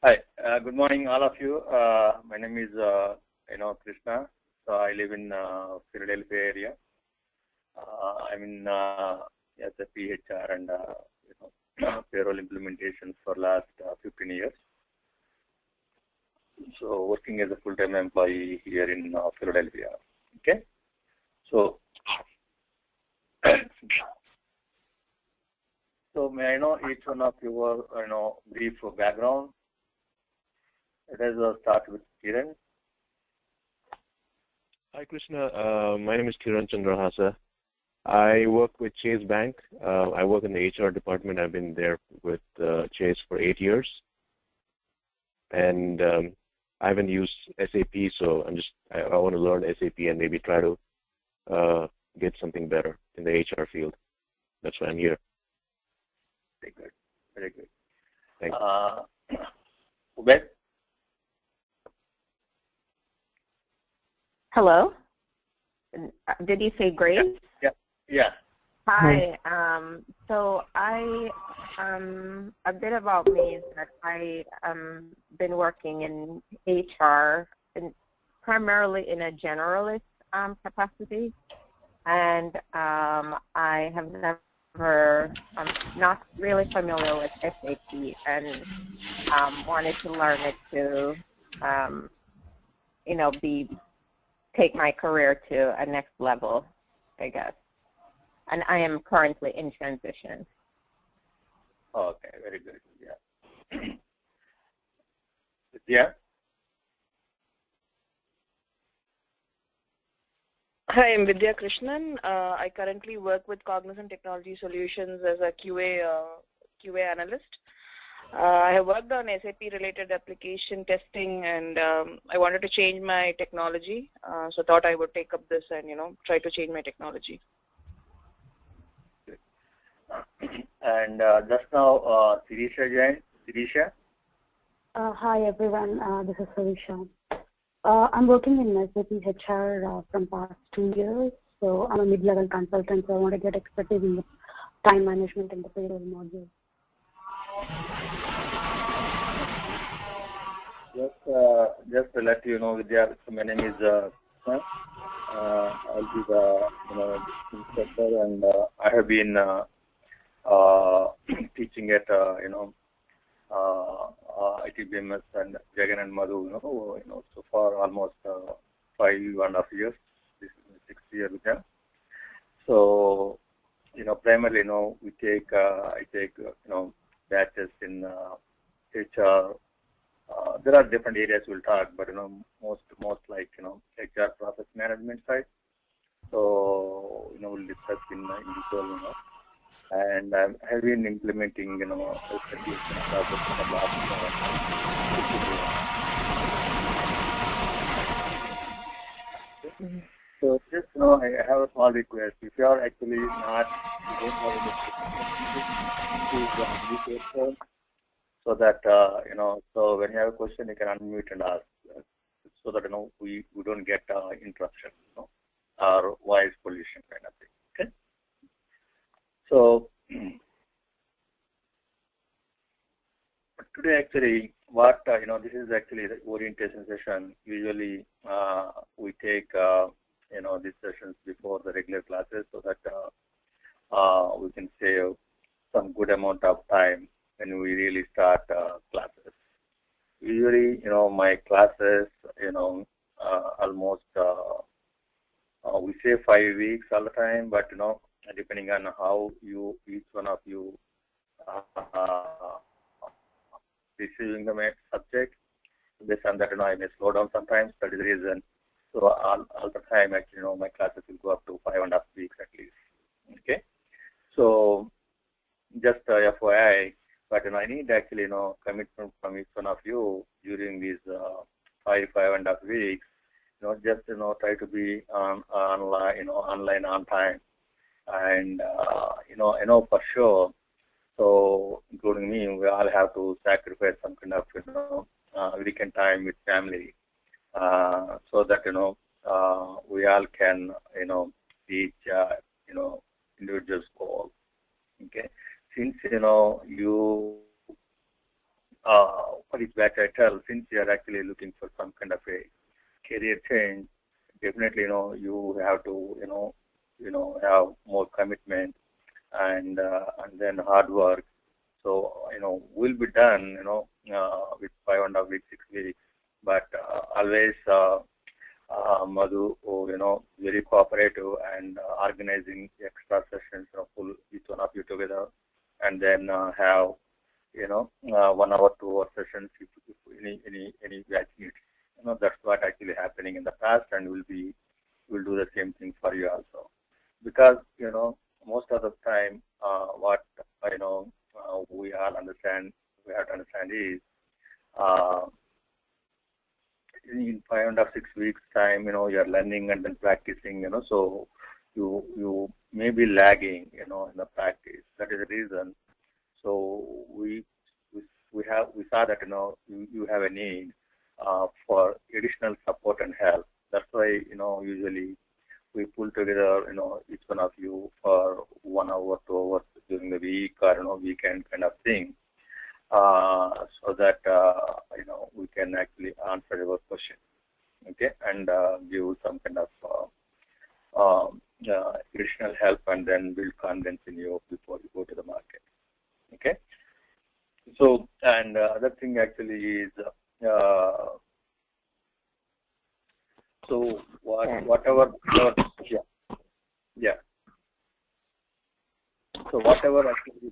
Hi, good morning, all of you. My name is Krishna. So I live in Philadelphia area. I'm in SAP HR and payroll implementations for last 15 years. So working as a full-time employee here in Philadelphia. Okay. So may I know each one of your brief background? Let us start with Kiran. Hi, Krishna. My name is Kiran Chandrahasa. I work with Chase Bank. I work in the HR department. I've been there with Chase for 8 years. And I haven't used SAP, so I want to learn SAP and maybe try to get something better in the HR field. That's why I'm here. Very good. Very good. Thanks. Ubed? Hello? Did you say Grace? Yeah. Hi. So a bit about me is that I been working in HR and primarily in a generalist capacity, and I have never, not really familiar with SAP, and wanted to learn it to, take my career to a next level, I guess. And I am currently in transition. Okay, very good. Yeah. Yeah. Hi, I'm Vidya Krishnan. I currently work with Cognizant Technology Solutions as a QA analyst. I have worked on SAP-related application testing, and I wanted to change my technology, so thought I would take up this and try to change my technology. And just now, Sirisha joined. Sirisha? Hi, everyone. This is Sirisha. I'm working in SAP HR from past 2 years. So I'm a mid-level consultant, so I want to get expertise in the time management and the payroll module. Just to let you know, Vidya, my name is I'll be the instructor, and I have been teaching at ITBMS and Jagan and Madhu, so far almost 5.5 years. This is my 6th year with them. So, primarily, we take I take batches in HR. There are different areas we'll talk, but most like HR process management side. So we'll discuss in detail, and I have been implementing SAP process for the last 50 years. So just I have a small request. If you are actually not, you don't have any questions, so that so when you have a question, you can unmute and ask, so that we don't get interruption, or voice pollution kind of thing. Okay. So today actually, what this is actually the orientation session. Usually we take these sessions before the regular classes, so that we can save some good amount of time when we really start classes. Usually, my classes, almost we say 5 weeks all the time, but depending on how each one of you receiving the subject, based on that, I may slow down sometimes. That is the reason. So all the time, actually, my classes will go up to 5.5 weeks at least. Okay. So just FYI. But I need actually commitment from each one of you during these 5.5 weeks. Just try to be online on time, and I know for sure. So including me, we all have to sacrifice some kind of weekend time with family, so that we all can reach individual goals. Okay. Since you for each batch I tell, since you are actually looking for some kind of a career change, definitely, you have to, have more commitment and then hard work. So, we'll be done, with 5.5 weeks, 6 weeks, but always, Madhu, very cooperative and organizing extra sessions, pull each one of you together, and then have, 1 hour, 2 hour sessions if any batch needs. That's what actually happening in the past, and we'll do the same thing for you also. Because, most of the time, what, we all understand, we have to understand is, in 5.5, 6 weeks time, you're learning and then practicing, so you may be lagging, in the practice. That is the reason. So we saw that, you have a need for additional support and help. That's why, usually we pull together, each one of you for 1 hour, 2 hours during the week or, weekend kind of thing, so that, we can actually answer your question, okay, and give some kind of additional help and then build confidence in you before you go to the market, okay? So, and other thing actually is, so whatever, yeah. So whatever actually,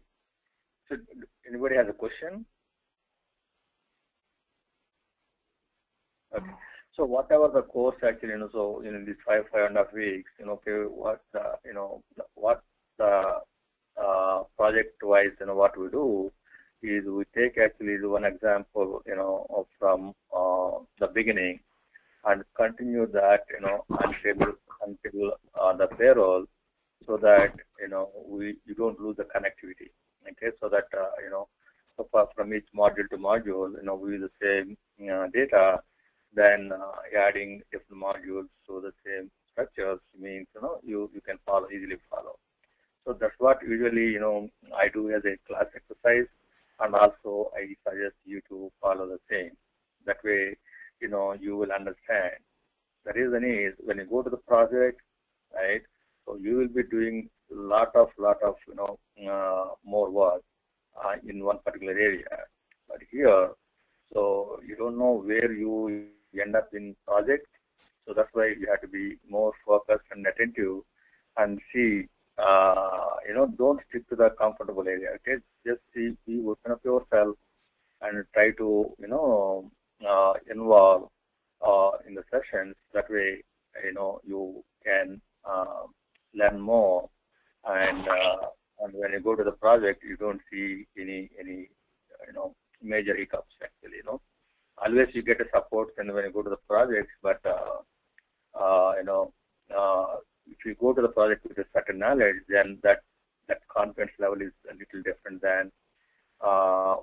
so anybody has a question? Okay. So whatever the course actually, so in these 5.5 weeks, okay, what the project-wise, what we do is we take actually one example, from the beginning and continue that, until the payroll, so that, you don't lose the connectivity, okay, so that, so far from each module to module, we use the same data, then adding different modules to the same structures means, you can easily follow. So that's what usually, I do as a class exercise, and also I suggest you to follow the same. That way, you will understand. The reason is when you go to the project, right? So you will be doing lot of more work in one particular area. But here, so you don't know where you end up in project. So that's why you have to be more focused and attentive and see. Don't stick to the comfortable area. Okay, just be open up yourself and try to involve in the sessions. That way, you can learn more, and when you go to the project, you don't see any major hiccups actually. Always you get a support when you go to the project, but if you go to the project with a certain knowledge, then that confidence level is a little different than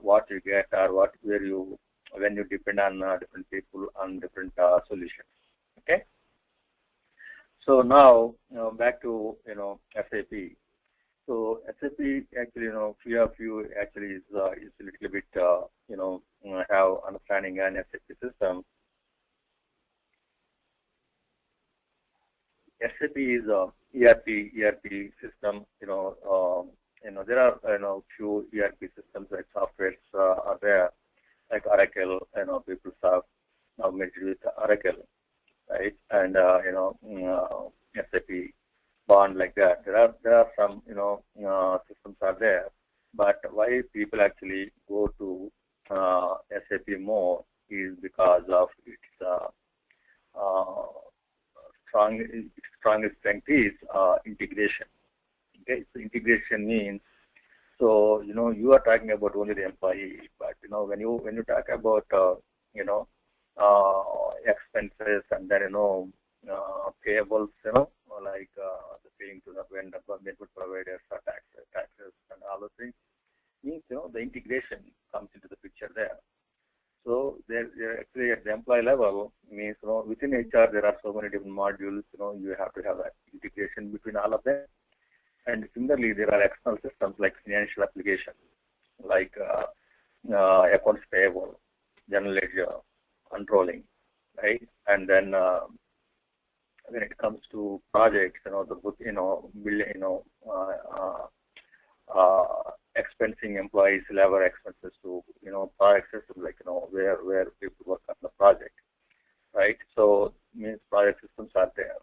what you get or when you depend on different people on different solutions. Okay. So now back to SAP. So SAP actually few of you actually is a little bit have understanding an SAP system. SAP is a ERP system. There are few ERP systems like softwares are there, like Oracle. PeopleSoft now merged with Oracle, right? And SAP Bond, like that. There are some systems are there, but why people actually go to SAP more is because of its strongest strength is integration. Okay, so integration means, so you are talking about only the employee, but when you talk about expenses and then payables, like the paying to the vendor, network providers, or taxes, and all those things, means the integration comes into the picture there. So they're actually at the employee level means within HR there are so many different modules. You have to have that integration between all of them. And similarly, there are external systems like financial applications, like accounts payable, general ledger, controlling, right? And then when it comes to projects, expensing employees' labor expenses to, project systems, like, where people work on the project, right? So means project systems are there.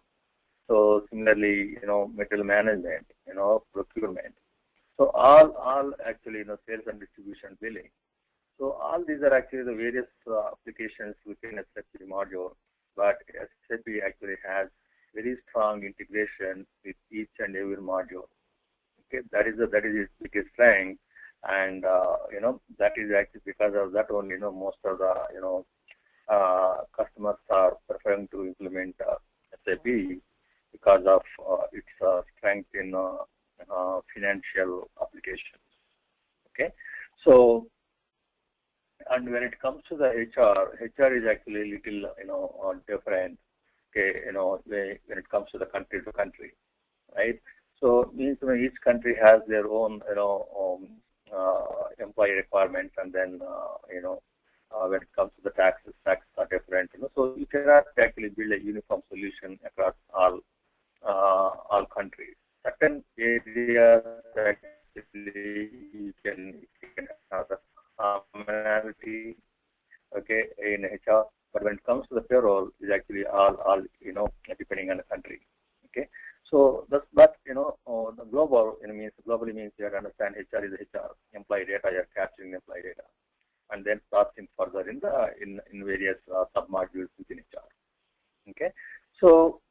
So similarly, material management, procurement. So all actually, sales and distribution billing. So all these are actually the various applications within SAP module, but SAP actually has very strong integration with each and every module. Okay, that is its biggest strength, and that is actually because of that only, most of the customers are preferring to implement SAP because of its strength in financial applications. Okay, so. And when it comes to the HR is actually a little, different. Okay, when it comes to the country to country, right? So means each country has their own, employee requirements, and then when it comes to the taxes are different. So you cannot actually build a uniform solution across all countries. Certain areas actually you can have the commonality, okay, in HR, but when it comes to the payroll, is actually all depending on the country, okay. So that's, but the global globally means you have to understand HR is HR, employee data, you're capturing employee data, and then processing further in various sub modules within HR, okay. So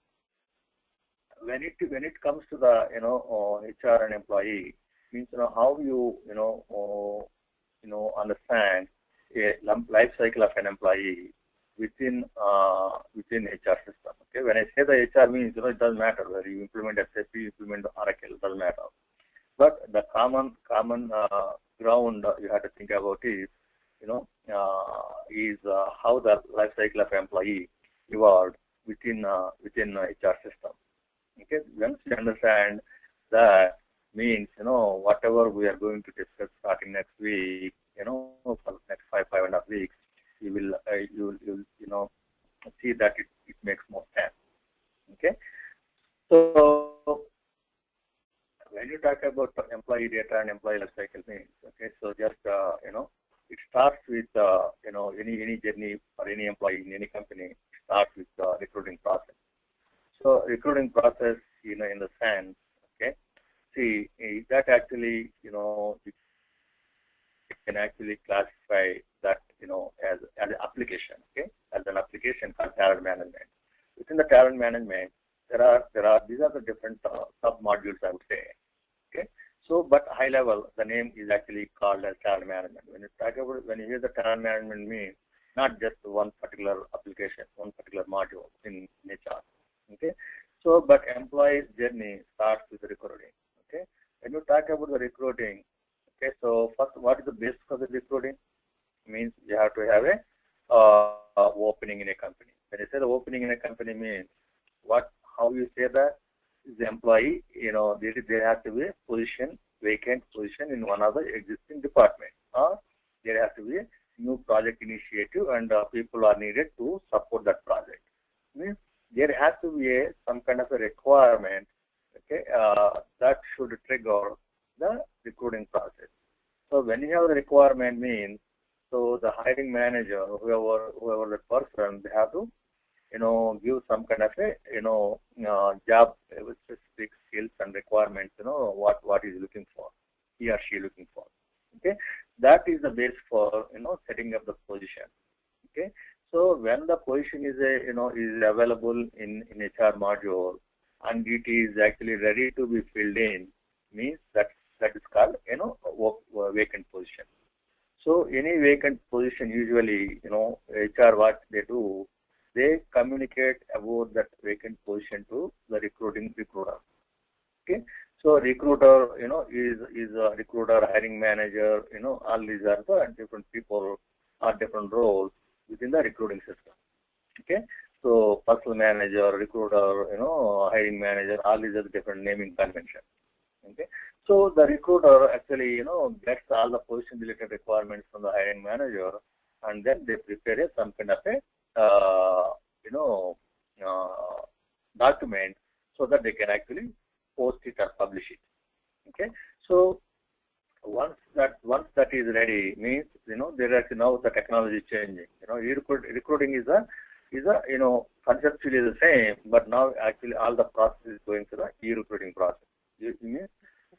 when it comes to the HR and employee, means how you understand a life cycle of an employee within HR system. Okay, when I say the HR means it doesn't matter whether you implement SAP, implement Oracle, it doesn't matter. But the common ground you have to think about is how the life cycle of employee evolved within HR system. Okay, once you understand that, means whatever we are going to discuss starting next week, for the next 5.5 weeks, you will see that it makes more sense. Okay, so when you talk about employee data and employee life cycle means, okay, so just it starts with any journey for any employee in any company starts with the recruiting process. So recruiting process, in the sense, okay, see that actually you can actually classify that as an application, okay, as an application called talent management. Within the talent management, these are the different sub modules, I would say, okay. So, but high level, the name is actually called as talent management. When you hear the talent management means not just one particular application, one particular module in HR, okay. So, but employee's journey starts with recruiting, okay. When you talk about the recruiting, okay, so first, what is the basis of the recruiting? Means you have to have a opening in a company. When you say the opening in a company means how you say that is the employee, there has to be a vacant position in one of the existing departments, or there has to be a new project initiative and people are needed to support that project. Means there has to be some kind of a requirement, okay, that should trigger the recruiting process. So when you have the requirement means, so the hiring manager, whoever the person, they have to, give some kind of a, job with specific skills and requirements, what he's looking for, he or she looking for. Okay, that is the base for setting up the position. Okay, so when the position is is available in HR module and it is actually ready to be filled in, means that is called vacant position. So any vacant position, usually HR, what they do, they communicate about that vacant position to the recruiter. Okay, so recruiter is a recruiter, hiring manager, all these are the different people or different roles within the recruiting system. Okay, so personal manager, recruiter, hiring manager, all these are the different naming conventions. Okay, so the recruiter actually gets all the position related requirements from the hiring manager and then they prepare some kind of a document so that they can actually post it or publish it. Okay, so once that is ready means there is now the technology is changing. Recruiting is a conceptually the same, but now actually all the process is going through the e-recruiting process.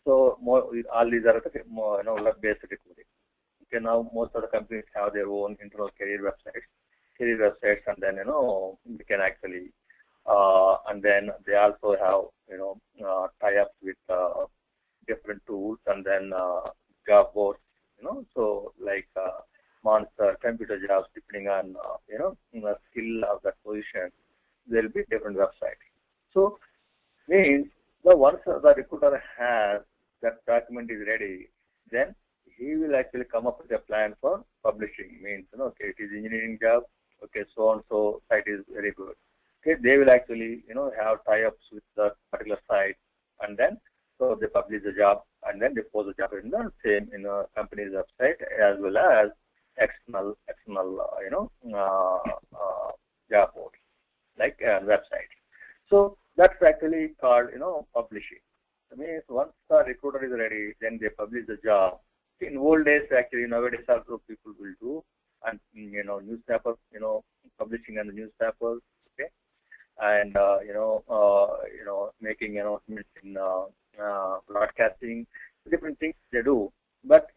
So all these are web-based recruiting. Okay, now most of the companies have their own internal career websites, and then we can actually and then they also have tie-ups with different tools, and then job boards. So like Monster, computer jobs, depending on the skill of that position, there will be different websites. So means once the recruiter has that document is ready, then he will actually come up with a plan for publishing. Means okay, it is engineering job. Okay, so and so site is very good. Okay, they will actually have tie-ups with the particular site, and then so they publish the job, and then they post the job in the same company's website as well as external job boards like website. So that's actually called publishing. That means once the recruiter is ready, then they publish the job. In old days, actually nowadays also people will do, and newspapers, publishing on the newspapers, okay, and making announcements in broadcasting, different things they do. But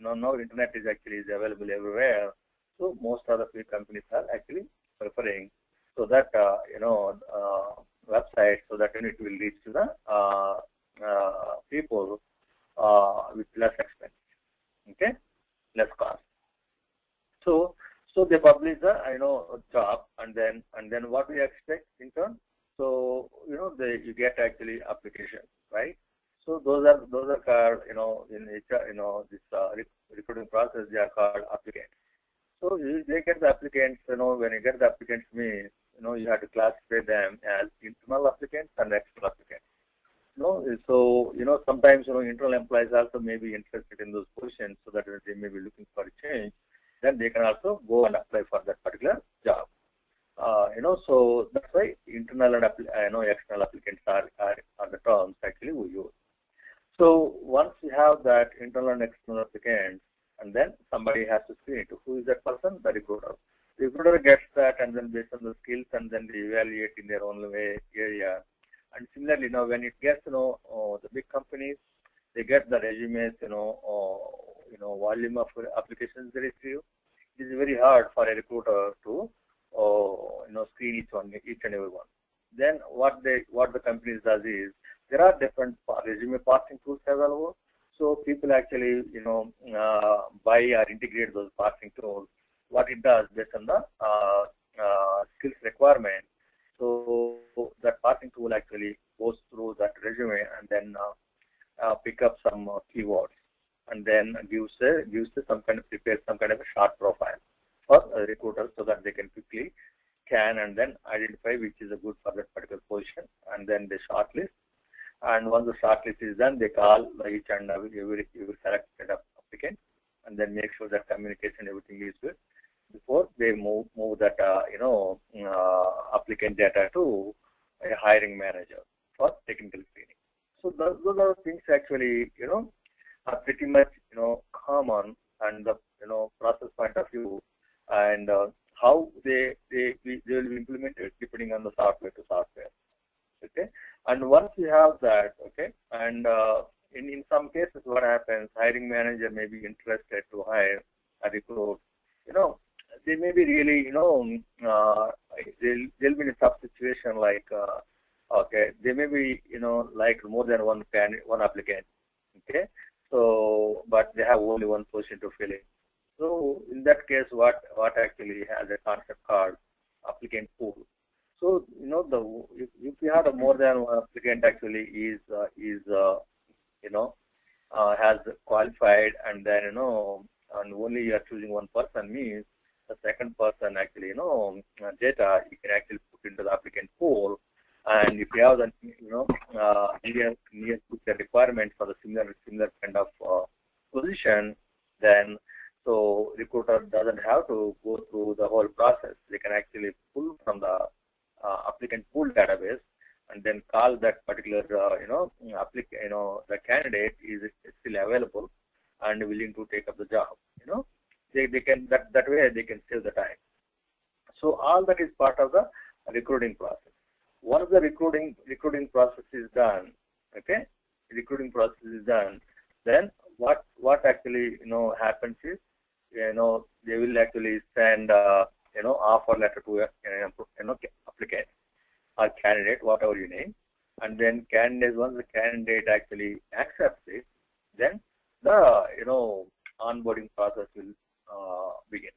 now internet is actually available everywhere, so most of the companies are actually preferring so that website, so that it will reach to the people with less expense, okay, less cost. So they publish the job, and then what we expect in turn. So you get actually applications, right? So those are called in HR, this recruiting process, they are called applicants. So they get the applicants. When you get the applicants, means you have to classify them as internal applicants and external applicants. So sometimes internal employees also may be interested in those positions, so that they may be looking for a change. Then they can also go and apply for that particular job. So that's why internal and external applicants are the terms actually we use. So once you have that internal and external applicants, and then somebody has to screen it. Who is that person? The recruiter. The recruiter gets that, and then based on the skills, and then they evaluate in their own area. And similarly, now when it gets the big companies, they get the resumes, volume of applications they receive. It is very hard for a recruiter to screen each and every one. Then what the companies does is there are different resume parsing tools available. So people actually buy or integrate those parsing tools. What it does based on the skills requirement. So that parsing tool actually goes through that resume and then pick up some keywords, and then prepares some kind of a short profile for recruiters, so that they can quickly scan and then identify which is a good for that particular position, and then they shortlist. And once the shortlist is done, they call each and every selected applicant, and then make sure that communication, everything is good before they move that applicant data to a hiring manager for technical screening. So those are things actually are pretty much common, and the process point of view, and how they will be implemented depending on the software to software. Okay, and once you have that, okay, and in some cases what happens, hiring manager may be interested to hire a recruit. They may be really they'll be in a tough situation, like okay, they may be like more than one applicant, okay, so but they have only one position to fill in. So in that case, what actually has a concept called applicant pool. So if you have more than one applicant actually is has qualified, and then and only you are choosing one person, means the second person actually data you can actually put into the applicant pool. And if you have the near to the requirement for the similar kind of position, then So recruiter doesn't have to go through the whole process. They can actually pull from the applicant pool database and then call that particular, the candidate is still available and willing to take up the job. They can that way they can save the time. So all that is part of the recruiting process. Once the recruiting process is done, okay, recruiting process is done, then what actually happens is they will actually send offer letter to applicant or candidate, whatever you name, and then once the candidate actually accepts it, then the onboarding process will begin.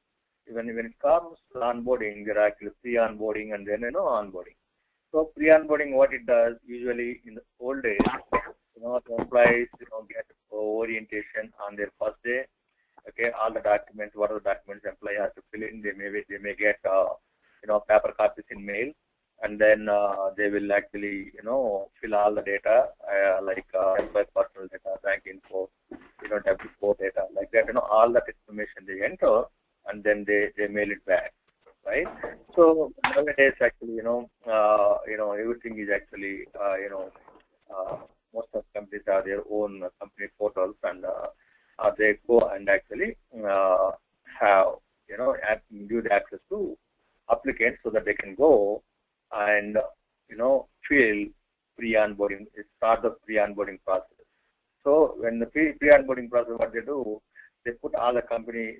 When it comes to onboarding, there are actually pre-onboarding and then onboarding. So pre-onboarding, what it does usually in the old days, the employees get orientation on their first day. Okay, all the documents, what are the documents employee has to fill in, they may get paper copies in mail, and then they will actually fill all the data like employee personal data, bank info, W4 data, like that. All that information they enter, and then they mail it back, right? So nowadays actually everything is actually most of the companies have their own company portals, and they go and actually have give the access to applicants so that they can go and fill pre-onboarding, start the pre-onboarding process. So when the pre-onboarding process, what they do, they put all the company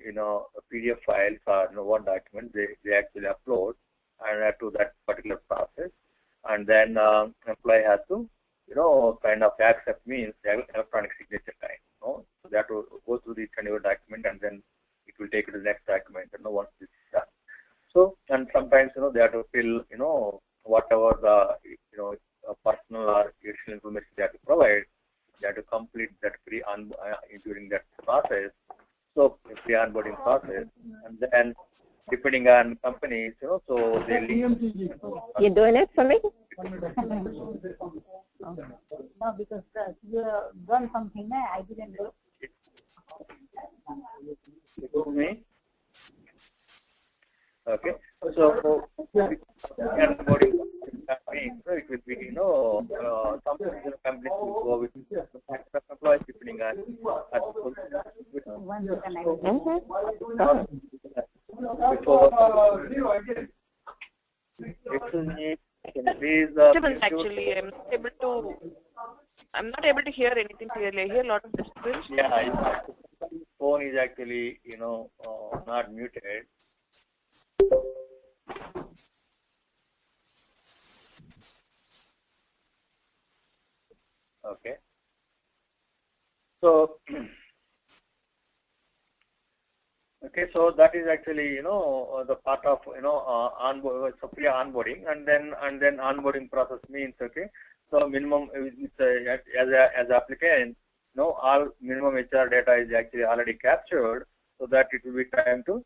PDF files or Word documents they actually upload and add to that particular process, and then employee has to kind of accept, means electronic signature kind. So they have to go through the tenure document, and then it will take it to the next document. Once this is done. So, and sometimes they have to fill whatever the personal or additional information they have to provide. They have to complete that during that process. So pre-onboarding process, and then depending on companies, so they You doing it for me? No, because you done something there, I didn't do. Me? Okay. So pre-onboarding means it will be some companies will go with employees depending on Actually, I'm not able to hear anything clearly. I hear a lot of disturbance. Yeah, phone is actually not muted. Okay. So okay, so that is actually the part of pre-onboarding, and then onboarding process means, okay, so minimum as applicant, all minimum HR data is actually already captured, so that it will be time to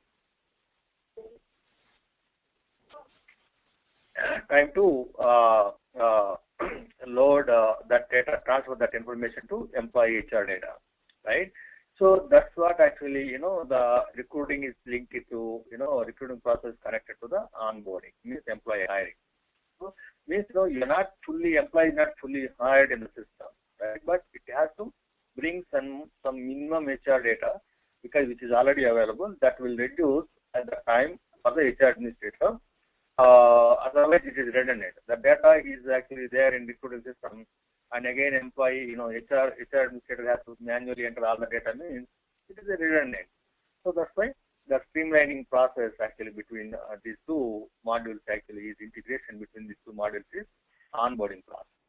load that data, transfer that information to employee HR data, right? So that's what actually, the recruiting is linked to, recruiting process connected to the onboarding, means employee hiring. So means, employee is not fully hired in the system, right? But it has to bring some minimum HR data, because which is already available, that will reduce at the time for the HR administrator. Otherwise it is redundant. The data is actually there in recruiting system, and again employee, HR administrator has to manually enter all the data, means it is a redundant. So that's why the streamlining process actually between these two modules actually is integration between these two modules is onboarding process.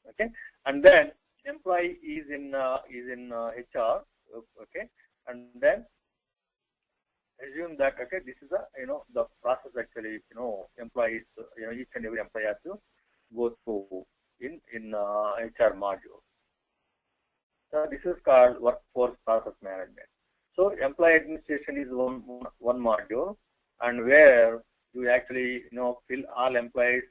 Okay, and then employee is in HR. Okay, and then assume that, okay, this is the process actually, employees, each and every employee has to go through in HR module. So this is called workforce process management. So employee administration is one module, and where you actually fill all employees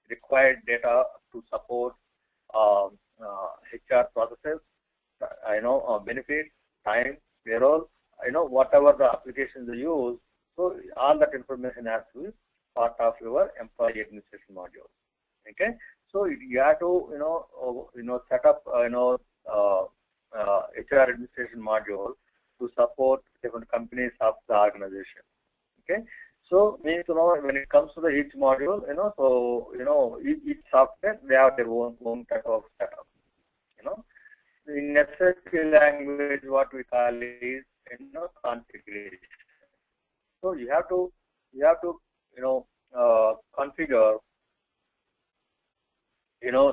required data to support HR processes, benefits, time, payroll, whatever the applications they use, so all that information has to be part of your employee administration module. Okay, so you have to set up HR administration module to support different companies of the organization. Okay, so means when it comes to the each module, each software they have their own type of setup. In SAP language, what we call is configuration. So you have to configure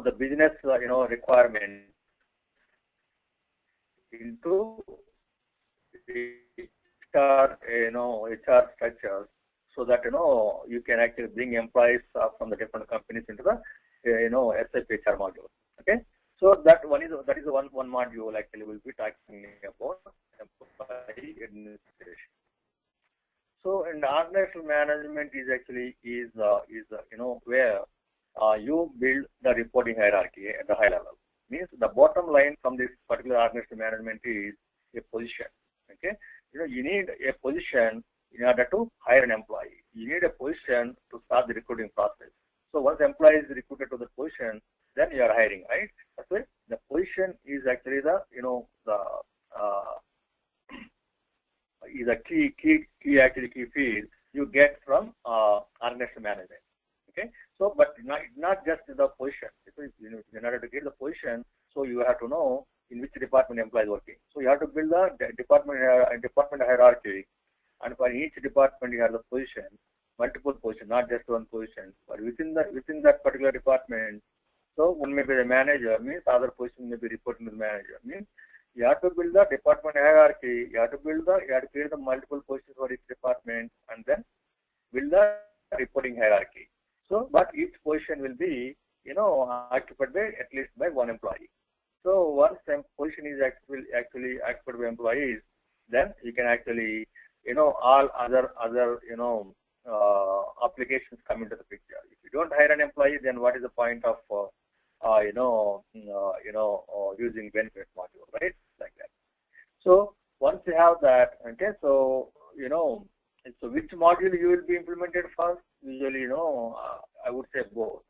the business requirement into HR structures, so that you can actually bring employees from the different companies into the SAP HR module. Okay, so that is one module actually we'll be talking about employee administration. So, and organizational management is actually where you build the reporting hierarchy at the high level. Means the bottom line from this particular organizational management is a position. Okay, you need a position in order to hire an employee. You need a position to start the recruiting process. So once the employee is recruited to the position, then you are hiring, right? That's why the position is actually the key field you get from organizational management. Okay, so but not just the position. In order to get the position, so you have to know in which department employee is working. So you have to build a department hierarchy, and for each department you have the position, multiple positions, not just one position. But within that particular department, so one may be the manager, means other position may be reporting to the manager. Means you have to build the department hierarchy. You have to create the multiple positions for each department, and then build the reporting hierarchy. So, but each position will be occupied by at least by one employee. So once the position is actually occupied by employees, then you can actually all other applications come into the picture. If you don't hire an employee, then what is the point of using benefit module, right? Like that. So once you have that, okay, so so which module you will be implemented first? Usually, I would say both,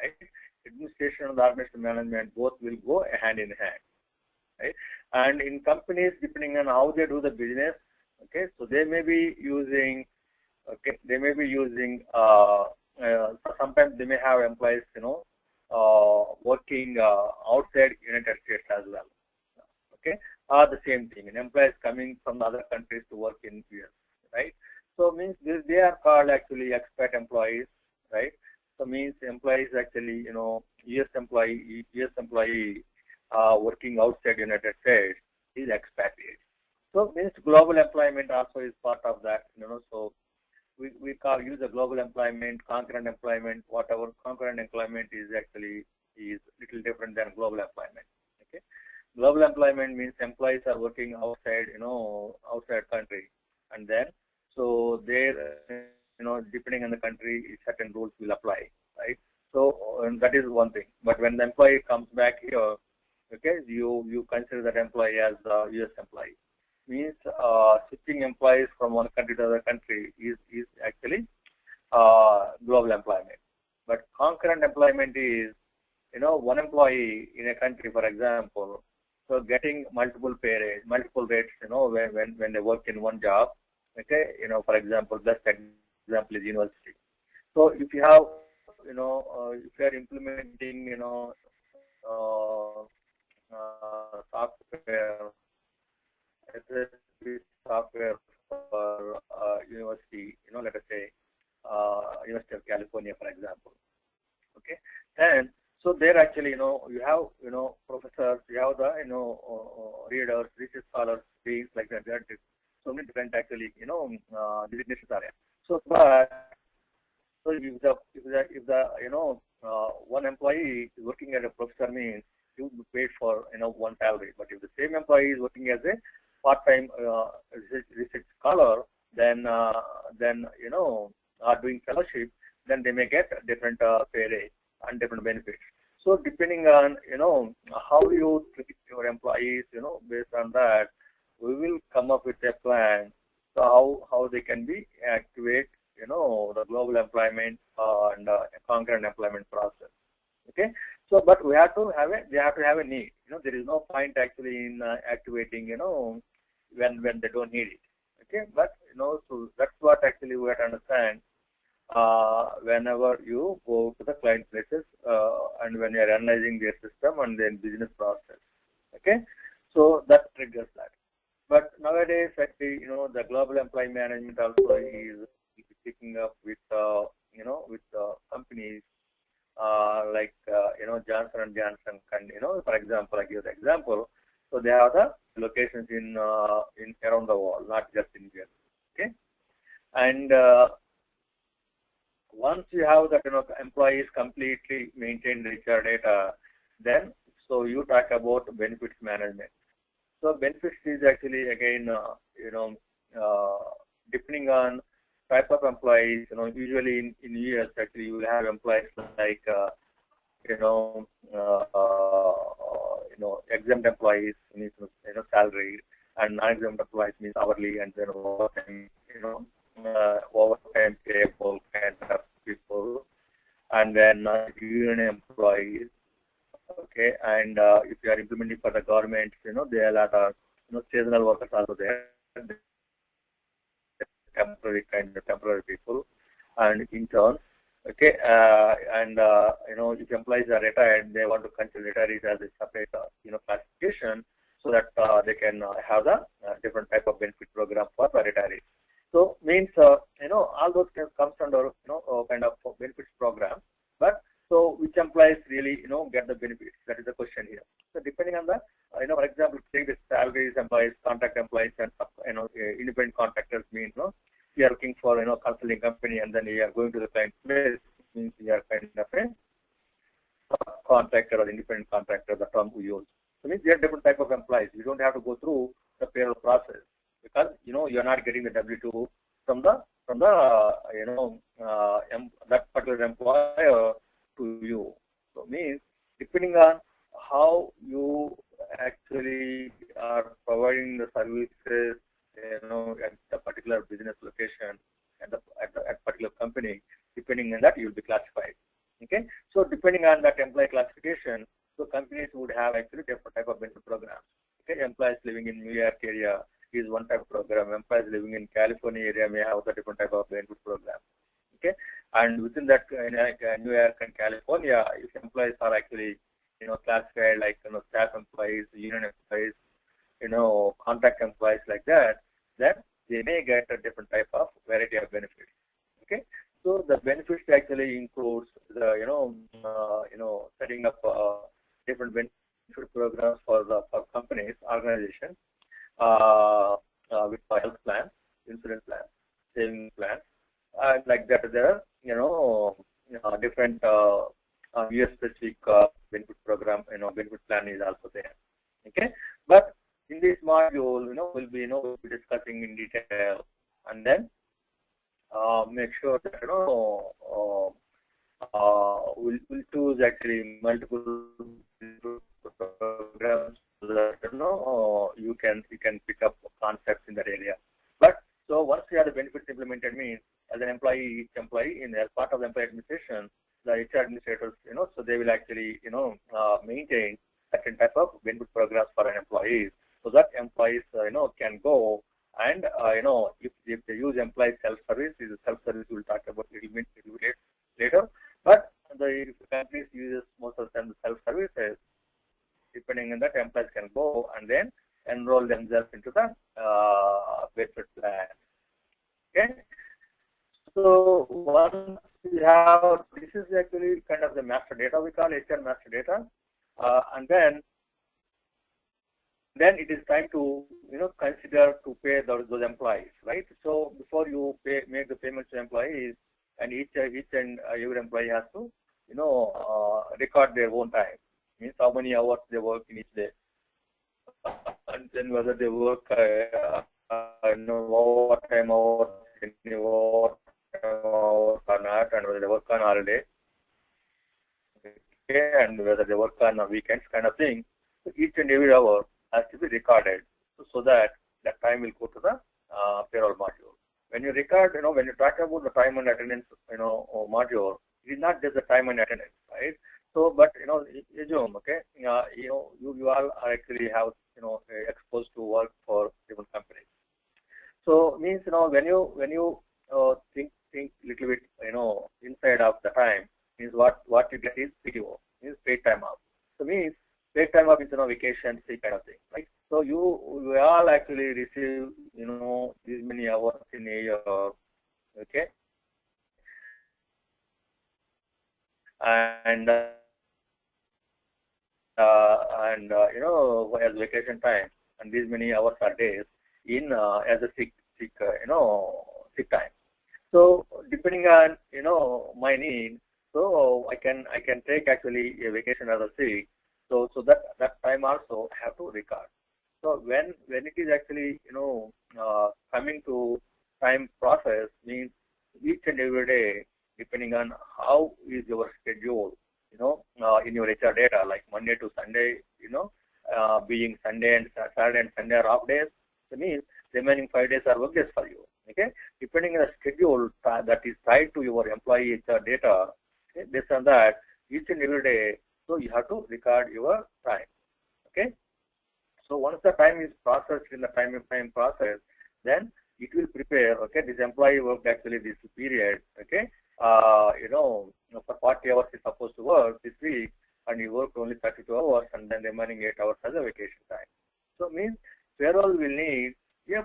right? Administration and organizational management both will go hand in hand, right? And in companies, depending on how they do the business, okay, so they may be using, sometimes they may have employees, working outside United States as well, okay, or the same thing, and employees coming from other countries to work in US, right? So means they are called actually expat employees, right? So means employees actually, US employee working outside United States is expatriate. So means global employment also is part of that, so we use the global employment, concurrent employment, whatever. Concurrent employment is actually little different than global employment. Okay, global employment means employees are working outside, outside country, and then so there, depending on the country, certain rules will apply, right? So and that is one thing. But when the employee comes back here, okay, you consider that employee as a US employee. Means switching employees from one country to other country is actually global employment. But concurrent employment is, one employee in a country, for example, so getting multiple rates, when they work in one job. Okay, for example, best example is university. So if you have, if you are implementing, software for university, let us say University of California, for example. Okay, and so there actually, you have, professors, you have the, readers, research scholars, things like that. There are so many different actually, designations are there. So, so if the one employee is working as a professor, means he would be paid for one salary. But if the same employee is working as a part-time research scholar, then are doing fellowship, then they may get different pay rate and different benefits. So depending on how you treat your employees, based on that, we will come up with a plan So how they can be activate, the global employment and concurrent employment process. Okay. So, but they have to have a need. There is no point actually in activating, when they don't need it. Okay. But so that's what actually we have to understand. Whenever you go to the client places and when you are analyzing their system and then business process. Okay. So that triggers that. But nowadays, actually, the global employee management also is picking up with, with companies like, Johnson & Johnson. And, for example, I give the example. So they have the locations in around the world, not just in India. Okay. And once you have that, employees completely maintain the HR data, then so you talk about benefits management. So benefits is actually again, depending on type of employees, usually in US actually you will have employees like, exempt employees means, salary, and non-exempt employees means hourly, and then overtime, overtime payable kind of people, and then union employees. Okay, and if you are implementing for the government, there are seasonal workers also there, temporary people, and interns. Okay, and if employees are retired, they want to consider retirees as a separate classification, so that they can have the different type of benefit program for the retirees. So means all those comes under kind of benefits program, but so which employees really get the benefits? That is the question here. So depending on the for example, take the salaries employees, contract employees, and independent contractors means you are looking for consulting company, and then you are going to the client place, means you are kind of a contractor or independent contractor, the term we use. So means there are different type of employees. You don't have to go through the payroll process because you are not getting the W-2 from the that particular employer to you. So means depending on how you actually are providing the services, at the particular business location at particular company, depending on that you will be classified. Okay. So depending on that employee classification, so companies would have actually different type of benefit programs. Okay. Employees living in New York area is one type of program. Employees living in California area may have a different type of benefit program. Okay. And within that, New York and California, if employees are actually, classified like, staff employees, union employees, contract employees like that, then they may get a different type of variety of benefits. Okay. So the benefits actually includes the, setting up different benefit programs for companies, organizations, with health plans, insurance plans, savings plans, and like that there are, different US specific benefit program, benefit plan is also there. Okay. But in this module, we'll be discussing in detail, and then make sure that we'll choose actually multiple programs so that you can pick up concepts in that area. But so once you have the benefits implemented, means as an employee, each employee as part of the employee administration, the HR administrators, so they will actually maintain certain type of benefit programs for an employee, so that employees can go and if they use employee self-service, is self-service we'll talk about a little bit later. But the companies uses most of the time the self-services. Depending on that, employees can go and then enroll themselves into the benefit plan. Okay. So once we have, this is actually kind of the master data we call HR master data, and then it is time to consider to pay those employees, right? So before you make the payments to employees, and each and every employee has to record their own time, means how many hours they work in each day, and then whether they work overtime hours, or not, and whether they work on holiday, okay, and whether they work on weekends, kind of thing. So each and every hour has to be recorded, so that time will go to the payroll module. When you record, when you talk about the time and attendance, module, it is not just the time and attendance, right? So, but assume, okay, you all are actually have exposed to work for different companies. So means when you think little bit inside of the time, means what you get is PTO, means paid time off. So means paid time off is vacation, sick kind of thing, right? So we all actually receive these many hours in a year, okay, and as vacation time, and these many hours are days in as a sick time. So depending on my need, so I can take actually a vacation as a sick. So that time also have to record. So when it is actually coming to time process, means each and every day, depending on how is your schedule, in your HR data, like Monday to Sunday, being Sunday and Saturday and Sunday are off days, that means remaining 5 days are work days for you. Okay, depending on the schedule that is tied to your employee HR data, okay, based on that, each and every day, so you have to record your time. Okay, so once the time is processed in the time process, then it will prepare. Okay, this employee worked actually this period. Okay, for 40 hours is supposed to work this week, and you worked only 32 hours, and then remaining 8 hours as a vacation time. So means payroll will need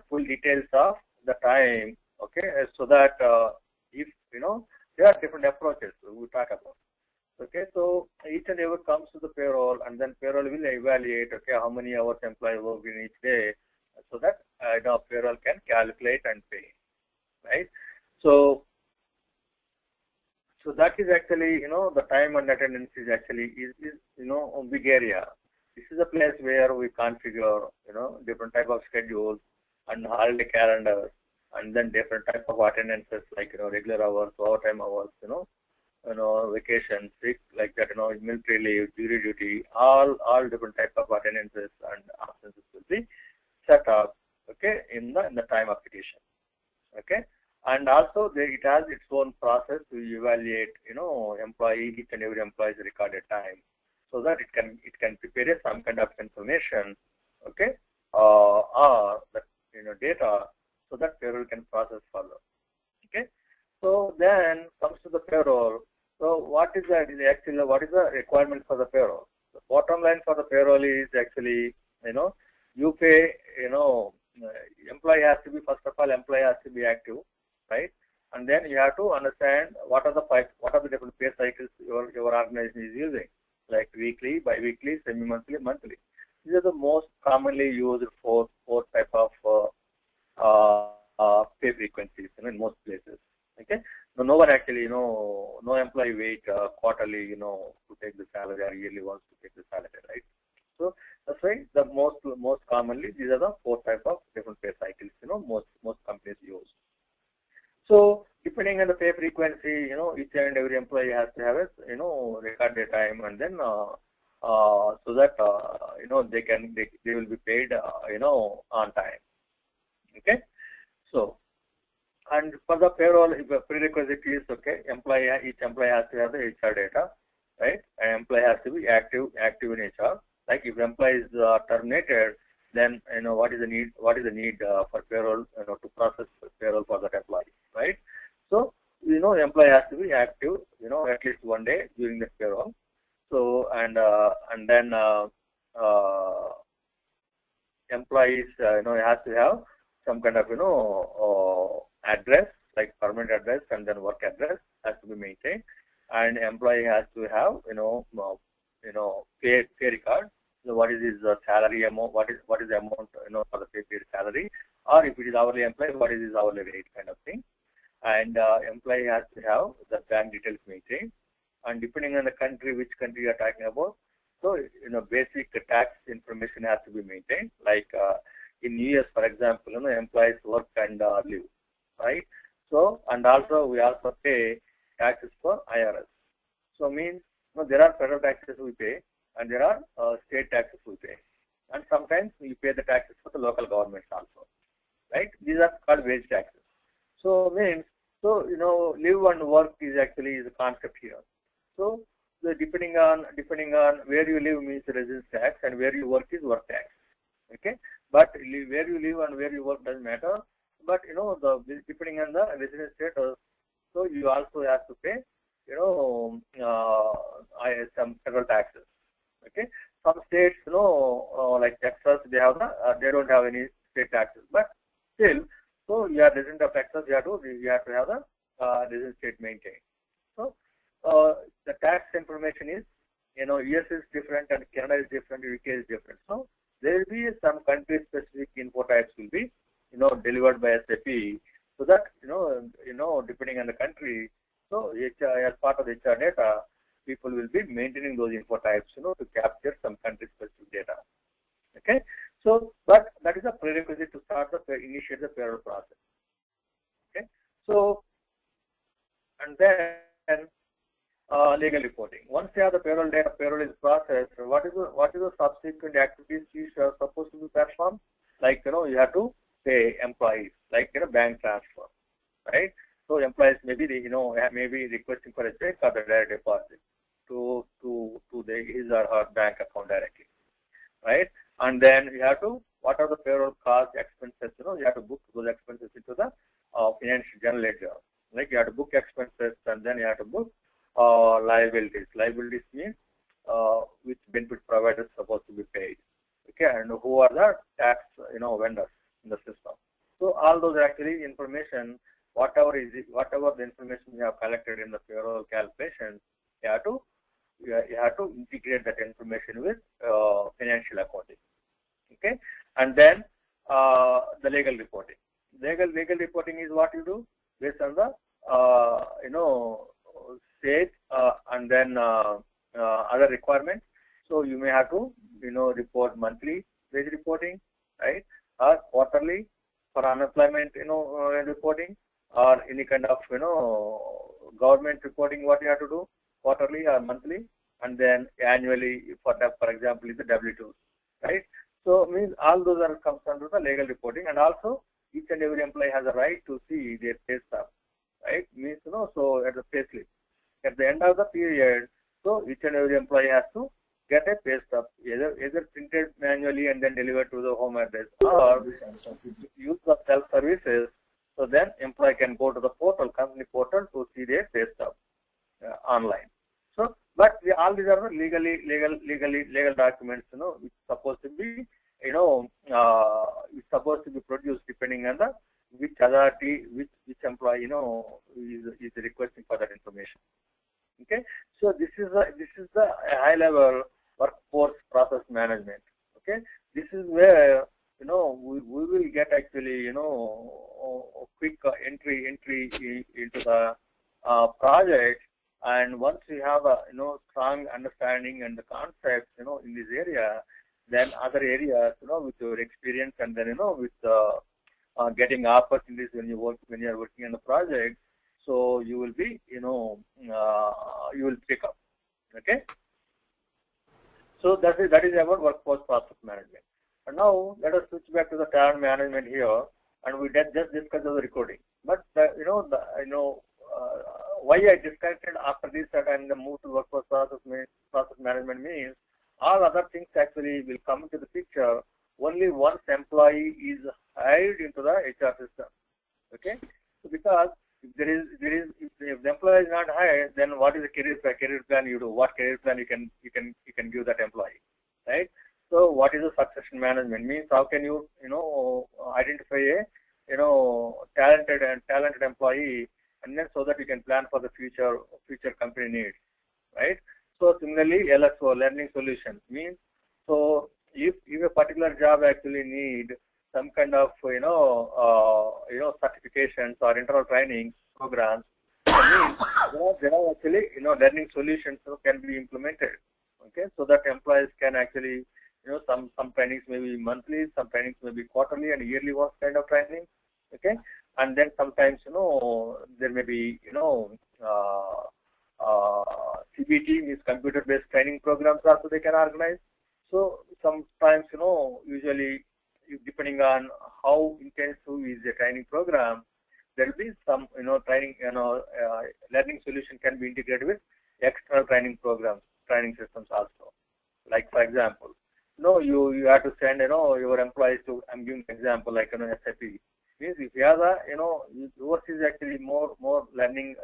full details of the time. Okay, so that if there are different approaches we talk about. Okay, so each and every comes to the payroll, and then payroll will evaluate, okay, how many hours employee work in each day, so that payroll can calculate and pay, right? So that is actually the time and attendance is actually is a big area. This is a place where we configure different type of schedules and holiday calendars, and then different type of attendances like regular hours, overtime hours, vacation, sick, like that, military leave, jury duty, all different type of attendances and absences will be set up, okay, in the time application, okay, and also it has its own process to evaluate, each and every employee's recorded time, so that it can prepare some kind of information, okay, or the data, so that payroll can process further, okay. So then comes to the payroll. So what is the requirement for the payroll? The bottom line for the payroll is actually, you pay, employee has to be, first of all, employee has to be active, right? And then you have to understand what are the different pay cycles your organization is using, like weekly, bi-weekly, semi-monthly, monthly. These are the most commonly used four type of pay frequencies in most places. Okay, no one actually, no employee wait quarterly, to take the salary, or yearly wants to take the salary, right? So that's why the most commonly these are the four type of different pay cycles, most companies use. So depending on the pay frequency, each and every employee has to have a record their time, and then so that they will be paid on time. Okay, so. And for the payroll, if a prerequisite is, okay, each employee has to have the HR data, right? And employee has to be active in HR. Like if employee is terminated, then what is the need for payroll to process payroll for that employee, right? So employee has to be active, at least one day during the payroll. So and then employees has to have some kind of address, like permanent address, and then work address has to be maintained, and employee has to have pay record. So what is his salary amount? What is the amount for the paid salary? Or if it is hourly employee, what is his hourly rate, kind of thing. And employee has to have the bank details maintained, and depending on the country, which country you are talking about, so basic tax information has to be maintained. Like in US, for example, employees work and live. Right. So, and also we also pay taxes for IRS. So means there are federal taxes we pay, and there are state taxes we pay, and sometimes we pay the taxes for the local governments also. Right. These are called wage taxes. So means, so live and work is actually the concept here. So depending on where you live means residence tax, and where you work is work tax. Okay, but where you live and where you work doesn't matter. But depending on the residence status, so you also have to pay some federal taxes. Okay, some states like Texas, they don't have any state taxes, but still, so you are resident of Texas, you have to have the residence state maintained. So the tax information is US is different and Canada is different, UK is different. So there will be some country specific info types will be delivered by SAP, so that depending on the country, so HR, as part of HR data, people will be maintaining those info types to capture some country specific data. Okay, so but that is a prerequisite to initiate the payroll process. Okay, so and then legal reporting. Once you have the payroll data, payroll is processed, what is the subsequent activities you are supposed to be performed? Like you have to pay employees, like bank transfer, right? So employees maybe maybe requesting for a check or the direct deposit to his or her bank account directly, right? And then you have to, what are the payroll cost expenses? You have to book those expenses into the financial general ledger. Like you have to book expenses, and then you have to book liabilities. Liabilities means which benefit providers supposed to be paid. Okay, and who are the tax vendors in the system. So all those actually information, whatever the information you have collected in the payroll calculation, you have to integrate that information with financial accounting. Okay, and then the legal reporting. Legal reporting is what you do based on the state and then other requirements. So you may have to report monthly wage reporting, right, or quarterly for unemployment reporting, or any kind of government reporting, what you have to do quarterly or monthly, and then annually for example is the W2s, right? So means all those comes under the legal reporting, and also each and every employee has a right to see their pay stub, right? Means so at the pay slip at the end of the period, so each and every employee has to get a pay stub, either printed manually and then delivered to the home address, or use the self services. So then employee can go to the portal, company portal, to see their pay stub online. So, but all these are legal documents, which supposed to be, it's supposed to be produced depending on the which authority, which employee, is requesting for that information. Okay, so this is the high level workforce process management. Okay, this is where we will get actually quick entry into the project, and once we have a strong understanding and the concepts in this area, then other areas with your experience, and then with getting opportunities when you are working on the project, so you will be you will pick up. Okay, so that is about workforce process management. And now let us switch back to the talent management here, and we just discussed the recording. But why I disconnected after this and move to workforce process management means all other things actually will come into the picture only once employee is hired into the HR system. Okay, so because if the employee is not hired, then what is the career plan you do? What career plan you can give that employee, right? So what is the succession management means? How can you identify a talented employee, and then so that you can plan for the future company needs, right? So similarly, LSO, learning solutions, means so if a particular job actually need some kind of certifications or internal training programs, means there are actually learning solutions can be implemented. Okay, so that employees can actually some trainings may be monthly, some trainings may be quarterly and yearly once kind of training. Okay, and then sometimes there may be CBT, means computer-based training programs also they can organize. So sometimes usually depending on how intensive is the training program, there will be some, training, learning solution can be integrated with external training programs, training systems also. Like, for example, you have to send, your employees to, I'm giving an example, like, SAP. Means if you have a, yours is actually more learning,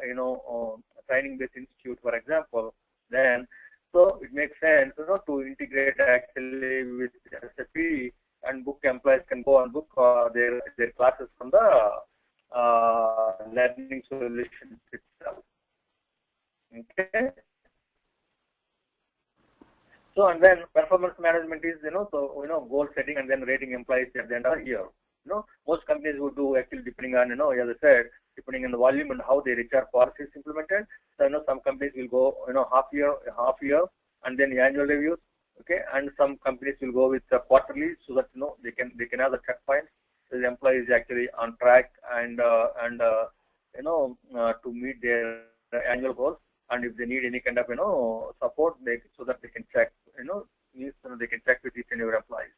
training-based institute, for example, then, so it makes sense, to integrate actually with SAP, and book employees can go and book their classes from the learning solution itself. Okay. So, and then performance management is, goal setting and then rating employees at the end of the year. Most companies would do actually depending on, as I said, depending on the volume and how their HR policy is implemented. So, some companies will go, half year, and then annual reviews. Okay, and some companies will go with quarterly, so that they can have the checkpoints. So the employee is actually on track and to meet their annual goals. And if they need any kind of support, so that they can check, they can check with each and every employee.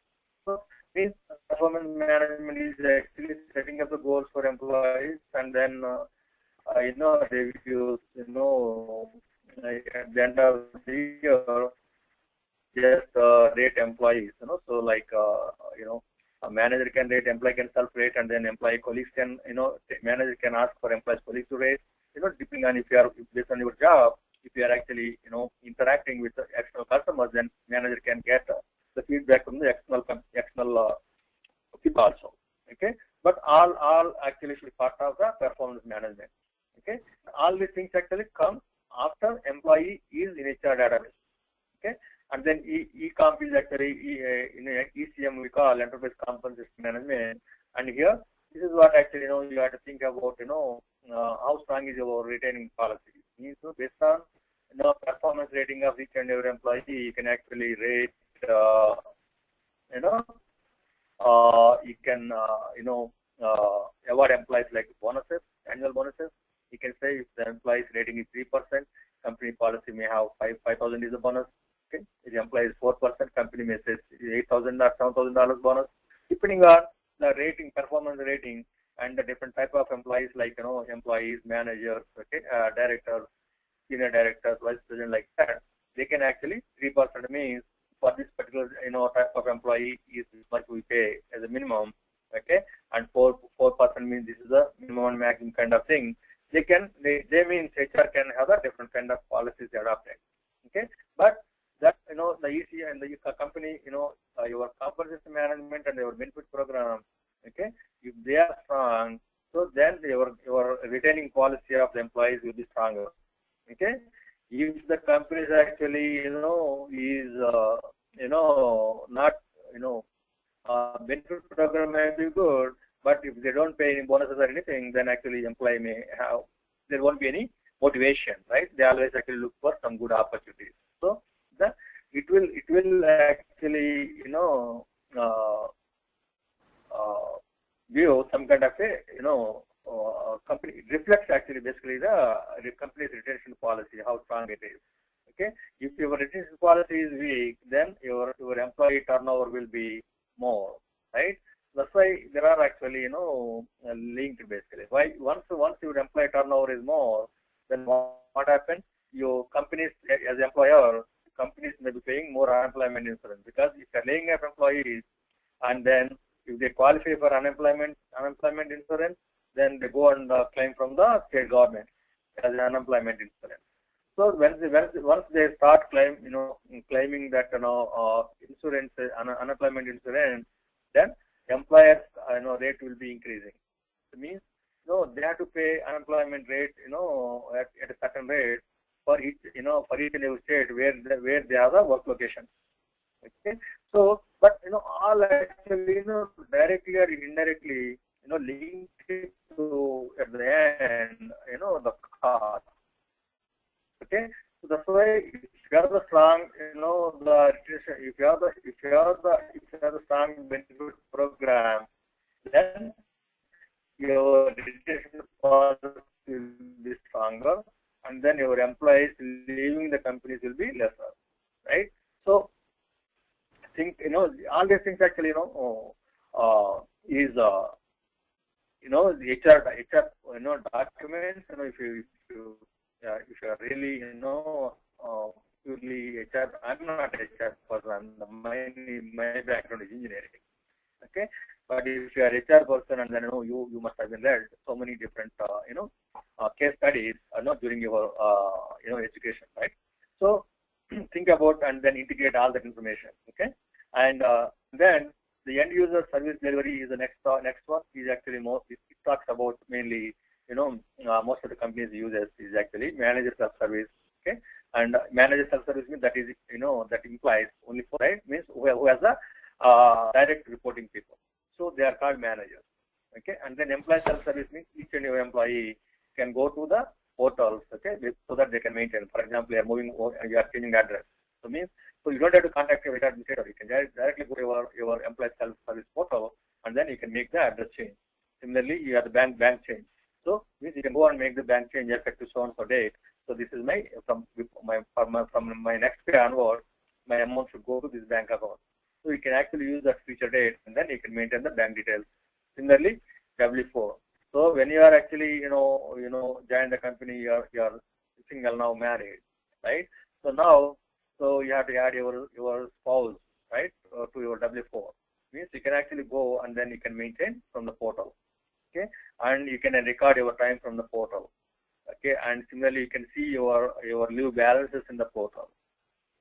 So this performance management is actually setting up the goals for employees, and then reviews, at the end of the year, just rate employees, so like, a manager can rate, employee can self-rate, and then employee colleagues can, manager can ask for employees colleagues to rate, depending on if you are, based on your job, if you are actually, interacting with the external customers, then manager can get the feedback from the external people also. Okay, but all actually should be part of the performance management. Okay, all these things actually come after employee is in HR database. Okay. And then e-comp is actually ECM, we call enterprise compensation management. And here, this is what actually you have to think about how strong is your retaining policy. Means based on performance rating of each and every employee, you can actually rate you can award employees like bonuses, annual bonuses. You can say if the employee's rating is 3%, company policy may have 5,000 is a bonus. Okay. If the employee is 4%, company may say $8,000 or $7,000 bonus, depending on the rating, performance rating, and the different type of employees, like employees, managers, okay, directors, senior directors, vice president, like that. They can actually 3% means for this particular type of employee is much we pay as a minimum, okay, and 4% means this is a minimum and maximum kind of thing. They means HR can have a different kind of policies adopted, okay, but that the EC and the company, your compensation management and your benefit program, okay, if they are strong, so then your retaining policy of the employees will be stronger. Okay, if the company is actually is not benefit program may be good, but if they don't pay any bonuses or anything, then actually employee may have, there won't be any motivation, right? They always actually look for some good opportunities. So it will actually give some kind of a company. It reflects actually basically the company's retention policy, how strong it is. Okay, if your retention policy is weak, then your employee turnover will be more, right? That's why there are actually linked basically. Why once your employee turnover is more, then what happens? Your companies as employer, companies may be paying more unemployment insurance, because if they're laying off employees and then if they qualify for unemployment insurance, then they go and claim from the state government as an unemployment insurance. So once they start claiming that insurance, unemployment insurance, then employers rate will be increasing. It means they have to pay unemployment rate at a certain rate for each and every state where they have the work location. Okay, so but all actually directly or indirectly linked to at the end the cost. Okay, so that's why if you have the strong the if you have the strong benefit program, then your retention policy will be stronger, and then your employees leaving the companies will be lesser, right? So I think all these things actually is the HR documents. If you are really purely HR, I'm not HR person. My background is engineering. Okay, but if you are HR person, and then you must have been read so many different case studies during your education, right? So think about and then integrate all that information. Okay, and then the end user service delivery is the next one. Is actually it talks about mainly most of the companies uses is actually manager self-service. Okay, and manager self-service means that is that implies only for right means who has a direct reporting people. So they are called managers. Okay, and then employee self-service means each and every employee can go to the portals. Okay, so that they can maintain. For example, you are moving, you are changing address. So you don't have to contact your HR administrator. You can directly go to your employee self-service portal, and then you can make the address change. Similarly, you have the bank change. So means you can go and make the bank change effective so and so date. So this is from my next pay onward, my amount should go to this bank account. So you can actually use that future date, and then you can maintain the bank details. Similarly, W4. So when you are actually join the company, you are single now married, right? So now you have to add your spouse, right, to your W4. Means you can actually go and then you can maintain from the portal. Okay, and you can record your time from the portal. Okay, and similarly you can see your leave balances in the portal.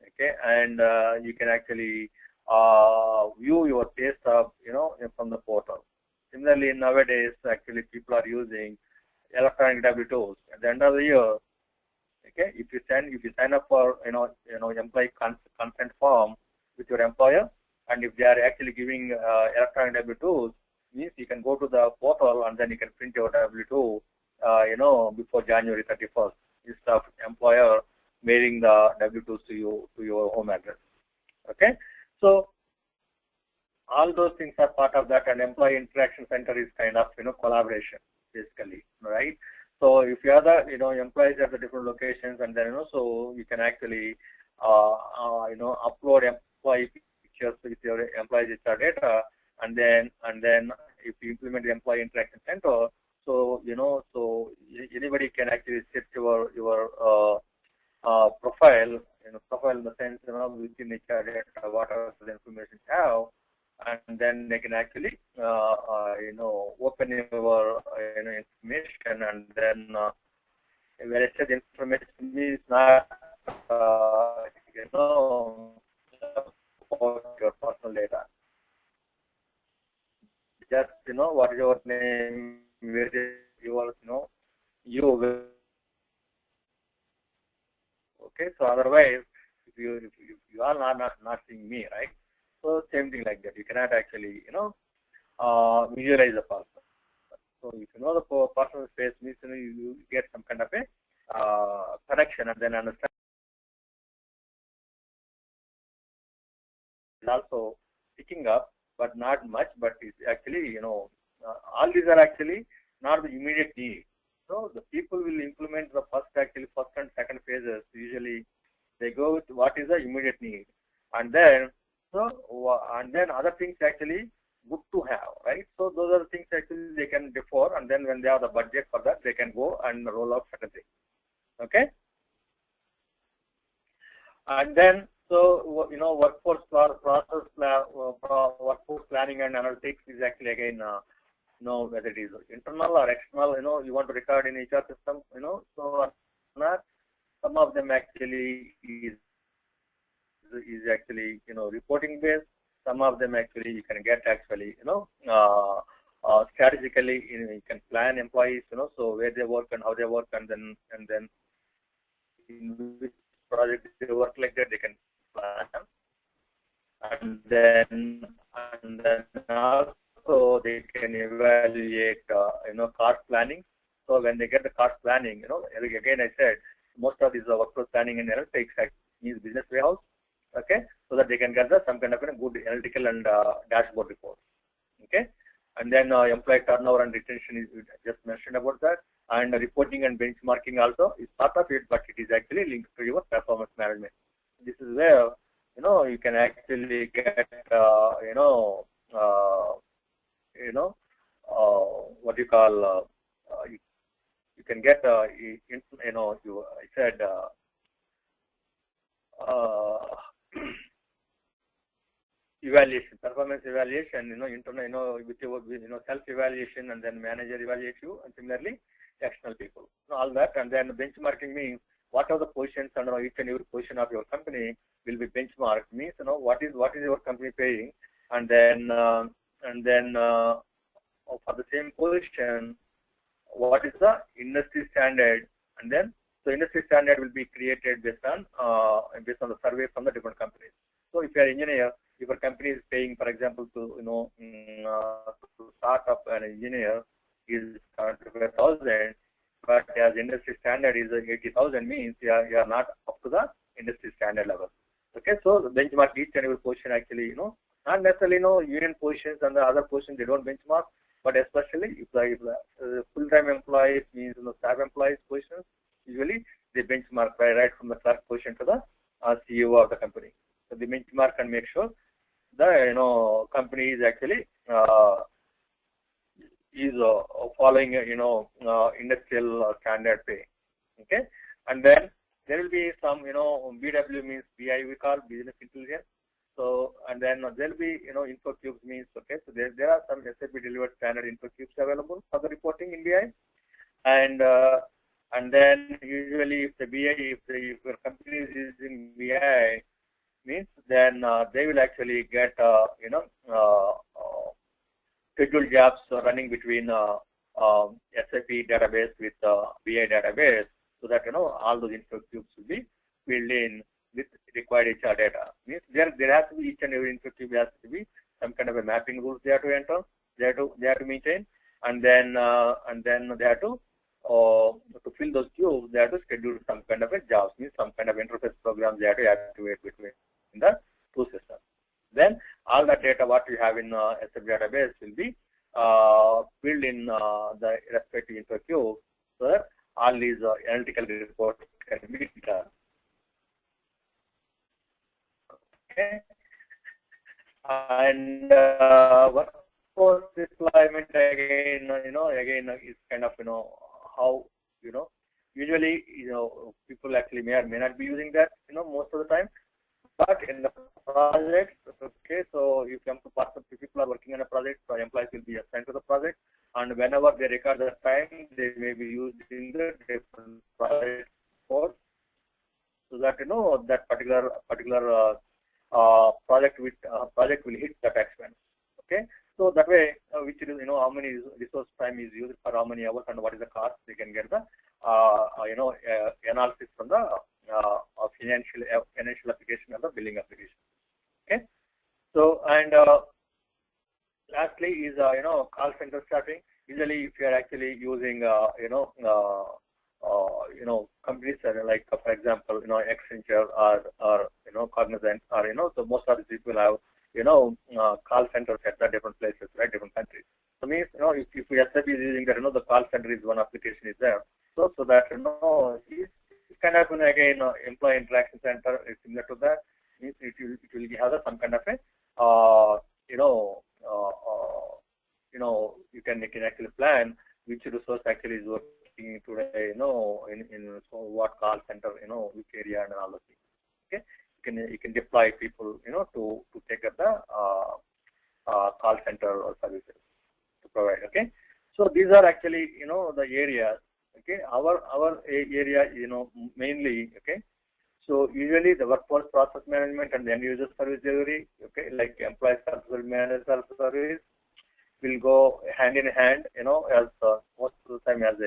Okay, and you can actually view your pay stub from the portal. Similarly, nowadays actually people are using electronic W2s. At the end of the year, okay, if you sign up for employee consent form with your employer, and if they are actually giving electronic W2s, means you can go to the portal and then you can print your W2 before January 31st instead of employer mailing the W2s to your home address. Okay, so all those things are part of that, and employee interaction center is kind of collaboration basically, right? So if you are the employees at the different locations, and then so you can actually upload employee pictures with your employees HR data, and then if you implement the employee interaction center, so so anybody can actually set your profile, profile in the sense within HR data whatever the information you have, and then they can actually open your information, and then when I said information is not about your personal data. Just what is your name, where is your you. Okay, so otherwise if you are not seeing me, right? So same thing like that. You cannot actually visualize the person. So if you know the personal space means you get some kind of a connection, and then understand. Is also picking up, but not much. But it's actually all these are actually not the immediate need. So the people will implement the first and second phases. Usually they go with what is the immediate need, and then other things actually good to have, right? So those are the things actually they can defer, and then when they have the budget for that, they can go and roll out certain things. Okay, and then workforce process workforce planning and analytics is actually again whether it is internal or external. You want to record in HR system. So not some of them actually is actually reporting based. Some of them actually you can get actually strategically you can plan employees so where they work and how they work, and then in which project they work, like that they can plan, and then also they can evaluate cost planning. So when they get the cost planning, again I said most of these workforce planning and analytics means business warehouse. Okay, so that they can gather some kind of good analytical and dashboard reports. Okay, and then employee turnover and retention is just mentioned about that, and reporting and benchmarking also is part of it, but it is actually linked to your performance management. This is where you can actually get what you call, you can get, I said, evaluation, performance evaluation, internal, with self-evaluation, and then manager evaluate you, and similarly, external people. All that, and then benchmarking means what are the positions, and each and every position of your company will be benchmarked. Means what is your company paying, and then for the same position, what is the industry standard, and then so industry standard will be created based on the survey from the different companies. So if you are an engineer, if a company is paying, for example, to start up an engineer is 25,000, but as industry standard is 80,000, means you are not up to the industry standard level. Okay, so the benchmark each and every position actually, not necessarily union positions and the other positions they don't benchmark, but especially if the full-time employees means staff employees positions, usually they benchmark right from the clerk position to the CEO of the company. So they benchmark and make sure the company is actually following industrial standard pay. Okay, and then there will be some BW means BI we call business intelligence. So and then there will be info cubes means okay. So there are some SAP delivered standard info cubes available for the reporting in BI, and then usually if the BI if your company is using BI means then they will actually get scheduled jobs running between SAP database with BI database, so that all those info cubes will be filled in with required HR data. Means there has to be each and every info cube has to be some kind of a mapping rules they have to enter, they have to maintain, and then they have to fill those cubes, they have to schedule some kind of a jobs, means some kind of interface programs they have to activate between in the two systems. Then all the data what you have in SAP database will be filled in the respective info cube, so that all these analytical reports can be done. Okay. And workforce deployment again, is kind of how usually people actually may or may not be using that most of the time. But in the project, okay, so if people are working on a project, so employees will be assigned to the project, and whenever they record the time, they may be used in the different project reports, so that that particular project will hit that expense. Okay, so that way, which is how many resource time is used for how many hours and what is the cost, they can get the analysis from the financial application or the billing application. Okay, so and lastly is call center staffing. Usually, if you are actually using companies like for example Accenture or Cognizant or so most of the people have call centers at the different places, right, different countries. So means if SAP is using that the call center is one application is there. So that it's kind of again employee interaction center is similar to that. Means it will have some kind of a you can actually plan which resource actually is working today, in so what call center, which area and all those things. Okay, you can deploy people, to take up the call center or services to provide. Okay, so these are actually the areas. Okay, our area mainly. Okay, so usually the workforce process management and the end user service delivery. Okay, like employee service, manager service will go hand in hand. As most of the time as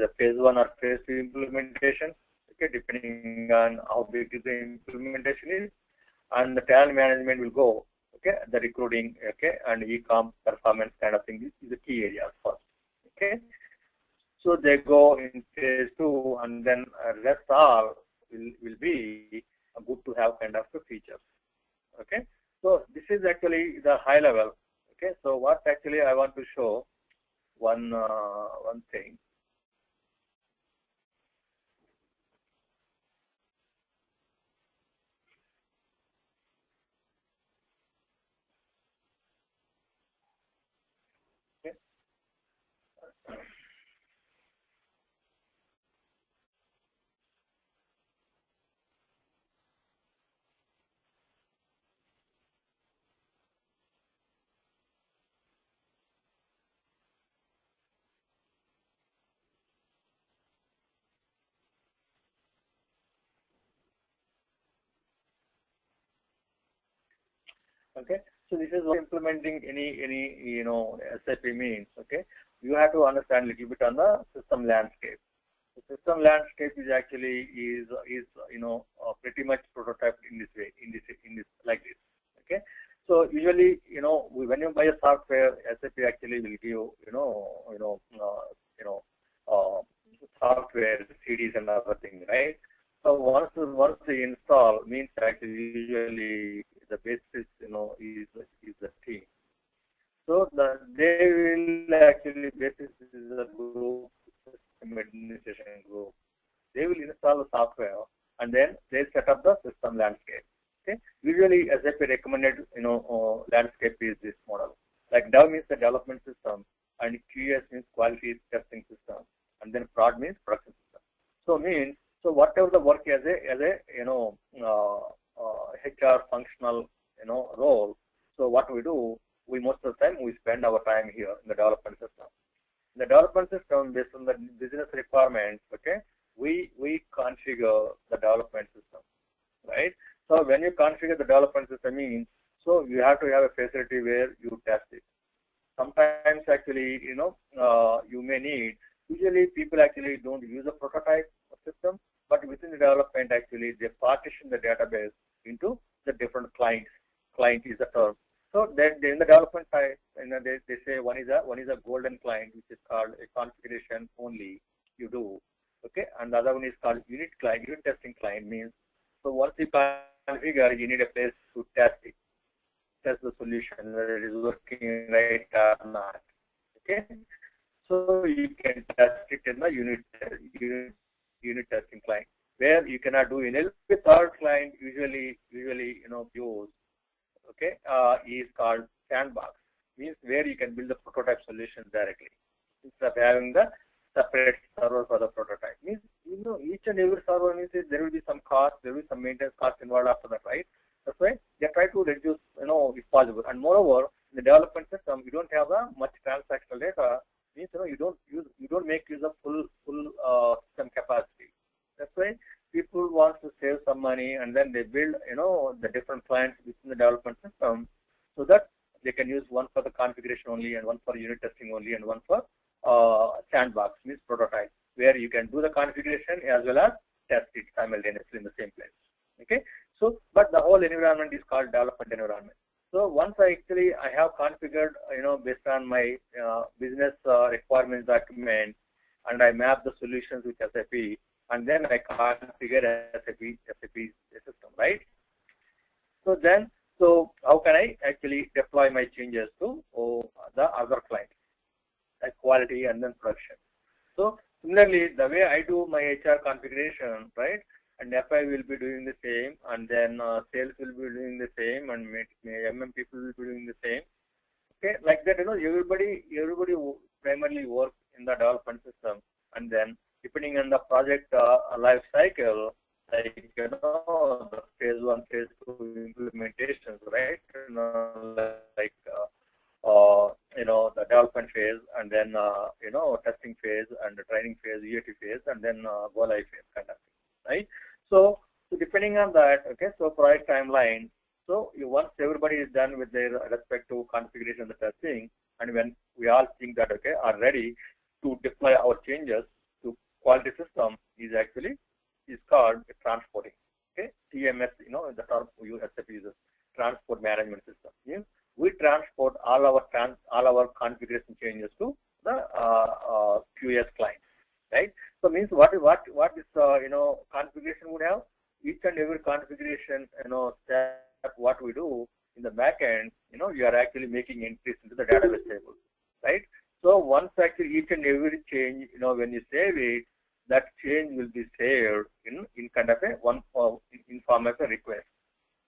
a phase 1 or phase 2 implementation. Okay, depending on how big the implementation is, and the talent management will go. Okay, the recruiting. Okay, and e-com performance kind of thing is the key areas first. Okay, so they go in phase 2, and then rest all will be good to have kind of features. Okay, so this is actually the high level. Okay, so what actually I want to show one thing. Okay, so this is what implementing any SAP means. Okay, you have to understand a little bit on the system landscape. The system landscape is actually pretty much prototyped in this way, in this like this. Okay, so usually when you buy a software, SAP actually will give software, CDs and other things, right? So once they install means actually usually the basis is the team. So they will actually basis is a group, system administration group. They will install the software and then they set up the system landscape. Okay. Usually SAP recommended landscape is this model. Like DEV means the development system and QS means quality testing system, and then prod means production system. So whatever the work as a HR functional role. So what we do, we most of the time we spend our time here in the development system. In the development system, based on the business requirements, okay, we configure the development system, right? So when you configure the development system means, so you have to have a facility where you test it. Sometimes actually, you may need, usually people actually don't use a prototype system, but within the development actually they partition the database into the different clients. Client is the term. So then in the development side, they say one is a golden client, which is called a configuration only you do, okay, and the other one is called unit client. Unit testing client means, so once you configure, you need a place to test it, test the solution whether it is working right or not. Okay, so you can test it in the unit testing client, where you cannot do in a third client. Usually use. Okay, is called sandbox. Means where you can build the prototype solutions directly instead of having the separate server for the prototype. Means each and every server means there will be some cost, there will be some maintenance cost involved after that, right? That's why they try to reduce, if possible. And moreover, in the development system, you don't have much transactional data. Means you don't make use of full system capacity. That's why people want to save some money, and then they build the different clients within the development system, so that they can use one for the configuration only, and one for unit testing only, and one for sandbox, means prototype, where you can do the configuration as well as test it simultaneously in the same place. Okay, so but the whole environment is called development environment. So once I have configured based on my business requirements document, and I map the solutions with SAP, and then I configure SAP system, right? So how can I actually deploy my changes to the other clients, like quality and then production? So similarly, the way I do my HR configuration, right? And FI will be doing the same, and then sales will be doing the same, and MM people will be doing the same. Okay, like that, everybody primarily works in the development system, and then depending on the project life cycle, like the phase 1, phase 2 implementations, right? The development phase, and then testing phase, and the training phase, UAT phase, and then go live phase kind of thing, right? So depending on that, okay, so project timeline. So once everybody is done with their respective configuration and the testing, and when we all think that are ready to deploy our changes to quality system, is called transporting. Okay, TMS, the term SAP uses, transport management system. Means we transport all our configuration changes to the QS client, right? So means what this configuration would have, each and every configuration step what we do in the back end, you are actually making entries into the database table, right? So once actually each and every change, when you save it, that change will be saved in kind of in form of a request,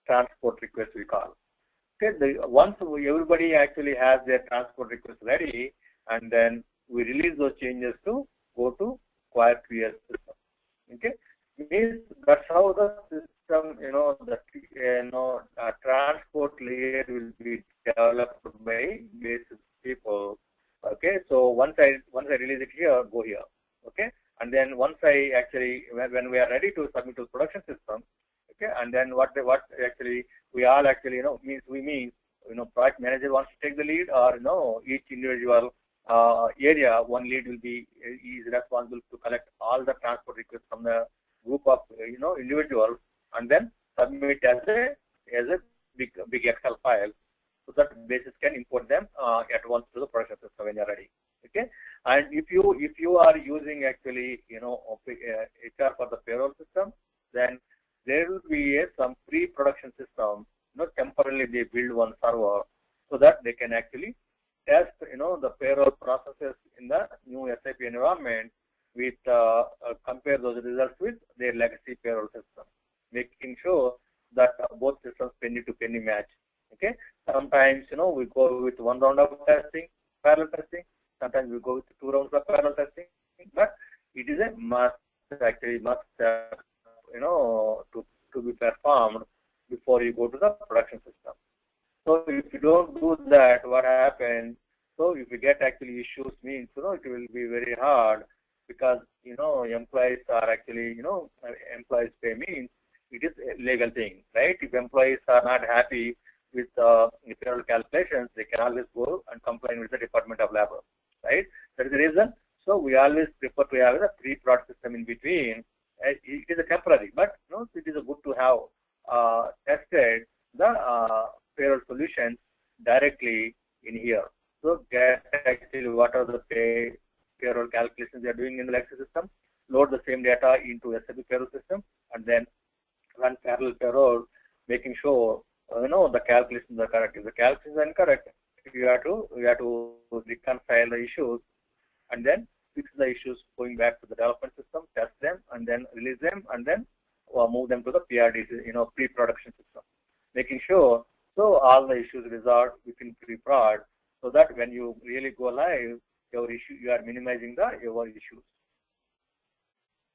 transport request we call. Okay, once everybody actually has their transport request ready, and then we release those changes to go to quiet QS system. Okay, means that's how the system, transport layer will be developed by basis people. Okay, so once I release it here, go here. Okay, and then once I actually when we are ready to submit to the production system, okay, and then what actually we all actually means project manager wants to take the lead, or each individual area, one lead will be is responsible to collect all the transport requests from the group of individuals and then submit as a big Excel file, so that basis can import them at once to the production system when you're ready. Okay, and if you are using actually HR for the payroll system, then there will be some pre-production system. Temporarily they build one server so that they can actually test the payroll processes in the new SAP environment with compare those results with their legacy payroll system, making sure that both systems penny to penny match. Okay, sometimes we go with one round of testing, parallel testing. Sometimes we go with 2 rounds of parallel testing, but it is a must to be performed before you go to the production system. So if you don't do that, what happens? So if you get actually issues, means it will be very hard, because employees are actually employees pay means it is a legal thing, right? If employees are not happy with payroll calculations, they can always go and complain with the Department of Labor, right? That is the reason. So we always prefer to have a pre-prod system in between. It is a temporary, but it is a good to have tested the payroll solutions directly in here. So get actually what are the payroll calculations they are doing in the legacy system, load the same data into SAP payroll system, and then run parallel payroll, making sure the calculations are correct. If the calculations are incorrect, you have to reconcile the issues and then fix the issues, going back to the development system, test them, and then release them, and then move them to the PRD, pre-production system, making sure so all the issues resolved within pre-prod, so that when you really go live, you are minimizing your issues.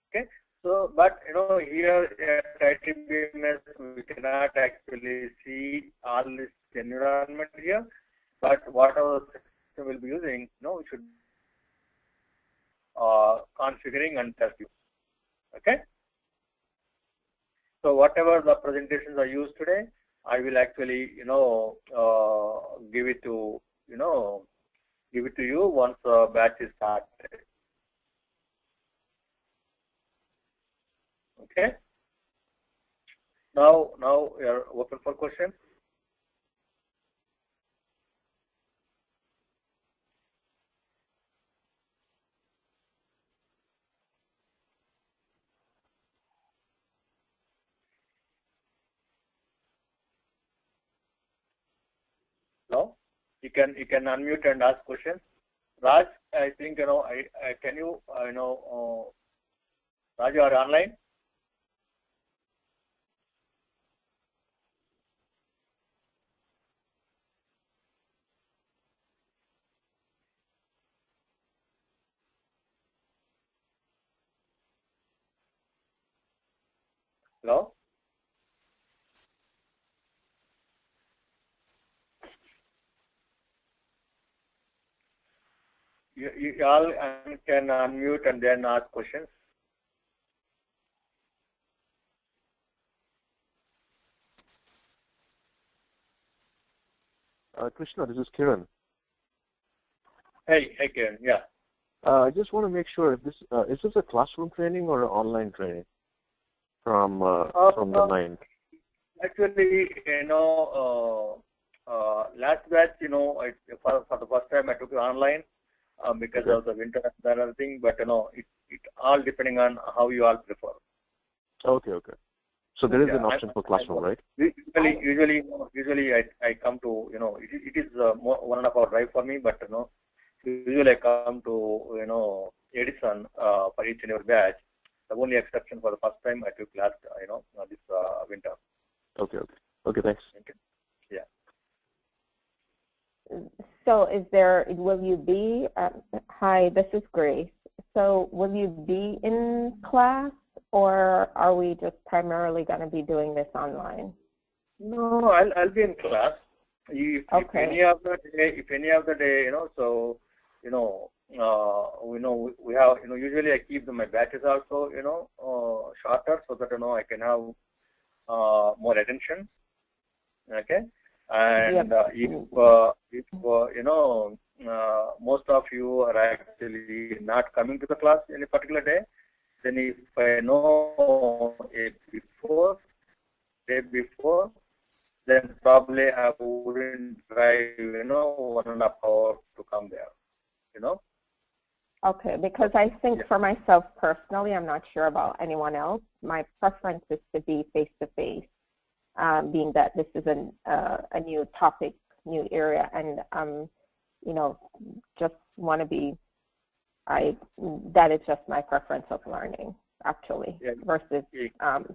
Okay, so but here at ITBMS we cannot actually see all this environment here, but whatever system will be using, we should configuring and testing. Okay, so whatever the presentations are used today, I will actually give it to you once the batch is started. Okay. Now we are open for questions. No, you can unmute and ask questions. Raj, I think can you Raj, you are online. Hello. You all can unmute and then ask questions. Krishna, this is Kiran. Hey Kiran, yeah. I just want to make sure if this is this a classroom training or an online training from the 9th? Actually, last batch, for the first time I took it online because of the winter and other thing, but it all depending on how you all prefer. Okay. So there is an option for classroom, right? Usually I come to it is 1.5 hour drive for me, but usually I come to Edison for each and every batch. The only exception for the first time I took last this winter. Okay, thanks. Okay. Yeah. So will you be, hi, this is Grace. So will you be in class, or are we just primarily going to be doing this online? No, I'll be in class. If any of the day, so we have, usually I keep my batches also, shorter, so that I can have more attention. Okay. And if most of you are actually not coming to the class any particular day, then if I know day before, then probably I wouldn't drive, 1.5 hours to come there, Okay, because I think for myself personally, I'm not sure about anyone else. My preference is to be face-to-face, being that this is a new topic, new area, and just want to be. That is just my preference of learning, actually, versus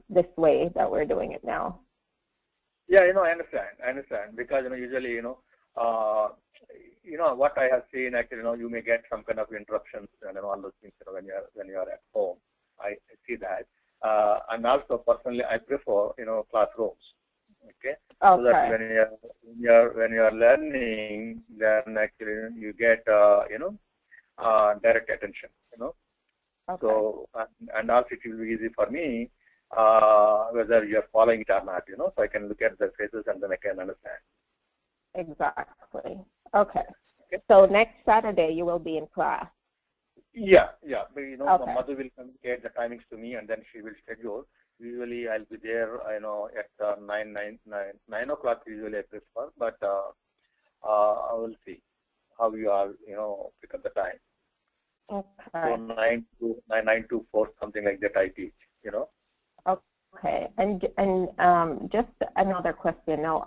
this way that we're doing it now. Yeah, I understand, because usually what I have seen actually, you may get some kind of interruptions and all those things when you are at home. I see that, and also personally I prefer classrooms. Okay. So that when you are learning, then actually you get direct attention. Okay. So and also it will be easy for me whether you are following it or not. So I can look at their faces and then I can understand. Exactly. Okay. So next Saturday you will be in class. Yeah. But, Madhu will communicate the timings to me, and then she will schedule. Usually I'll be there, at 9 o'clock. Usually I prefer, but I will see how you all, pick up the time. Okay. So 9 to 4, something like that. I teach. Okay, and just another question now.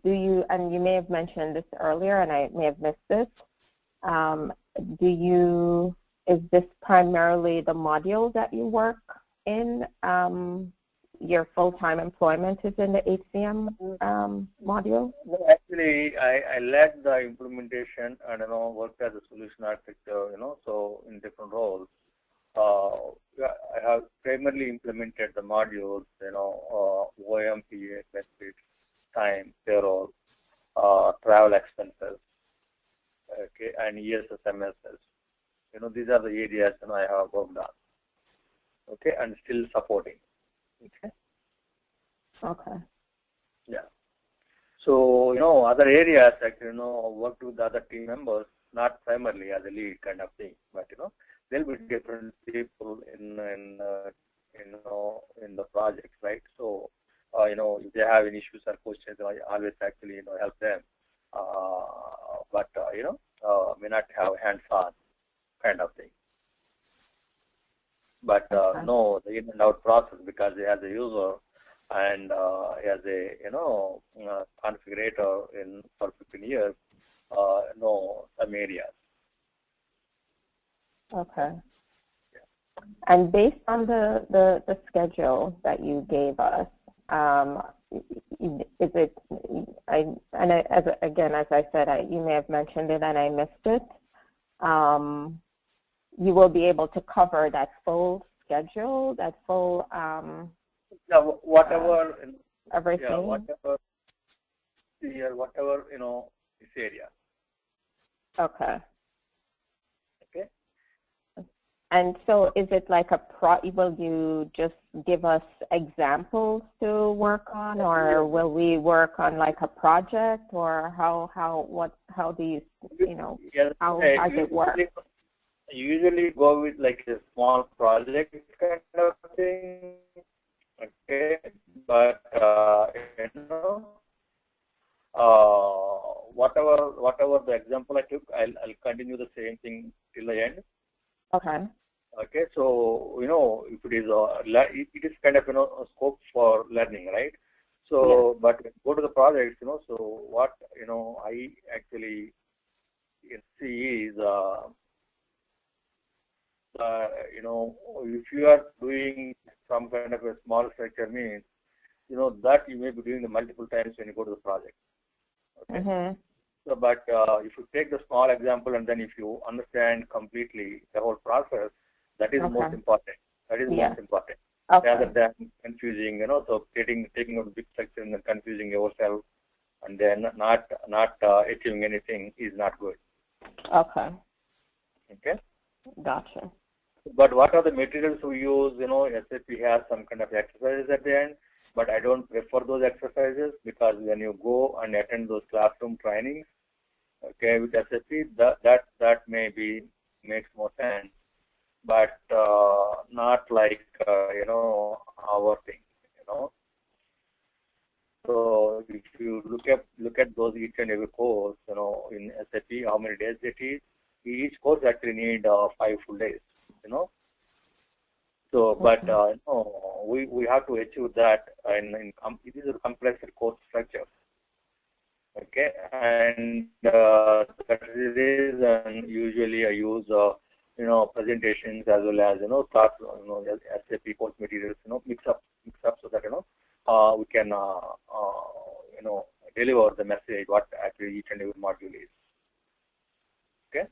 Do you, and you may have mentioned this earlier, and I may have missed this. Is this primarily the module that you work in? Your full-time employment is in the HCM module? No, actually, I led the implementation and worked as a solution architect. So in different roles. I have primarily implemented the modules, OM, PA, benefits, time, payroll, travel expenses, okay, and ESSMSs. These are the areas I have worked on, okay, and still supporting, okay. Okay. Yeah. So, other areas, worked with other team members, not primarily as a lead kind of thing, but, there'll be different people in the project, right? So, if they have any issues or questions, I always actually, help them. But, may not have hands-on kind of thing. But, no, the in and out process, because as a user and as a, configurator for 15 years, know some areas. Okay. And based on the schedule that you gave us, is it? As I said, you may have mentioned it and I missed it. You will be able to cover that full schedule, that full. Whatever. Everything. Yeah, whatever this area. Okay. And so is it like will you just give us examples to work on, or will we work on like a project, or how do you, how does it work? Usually go with like a small project kind of thing, okay, but, whatever the example I took, I'll continue the same thing till the end. Okay. Okay, so if it is it is kind of a scope for learning, right? So, but go to the projects, so what I actually see is if you are doing some kind of a small structure means that you may be doing the multiple times when you go to the project. Okay. Mm-hmm. So, but if you take the small example and then if you understand completely the whole process, that is most important. That is most important. Okay. Rather than confusing, so taking out a big structure and then confusing yourself and then not achieving anything is not good. Okay. Okay. Gotcha. But what are the materials we use? SAP has some kind of exercises at the end. but I don't prefer those exercises because when you go and attend those classroom trainings, okay, with SAP, that maybe makes more sense, but not like our thing, So if you look at those each and every course, in SAP, how many days it is, each course actually need 5 full days, So, but we have to achieve that it is a complex course structure. Okay, and that is the reason usually I use presentations as well as start SAP course materials mix up so that we can deliver the message what actually each and every module is. Okay.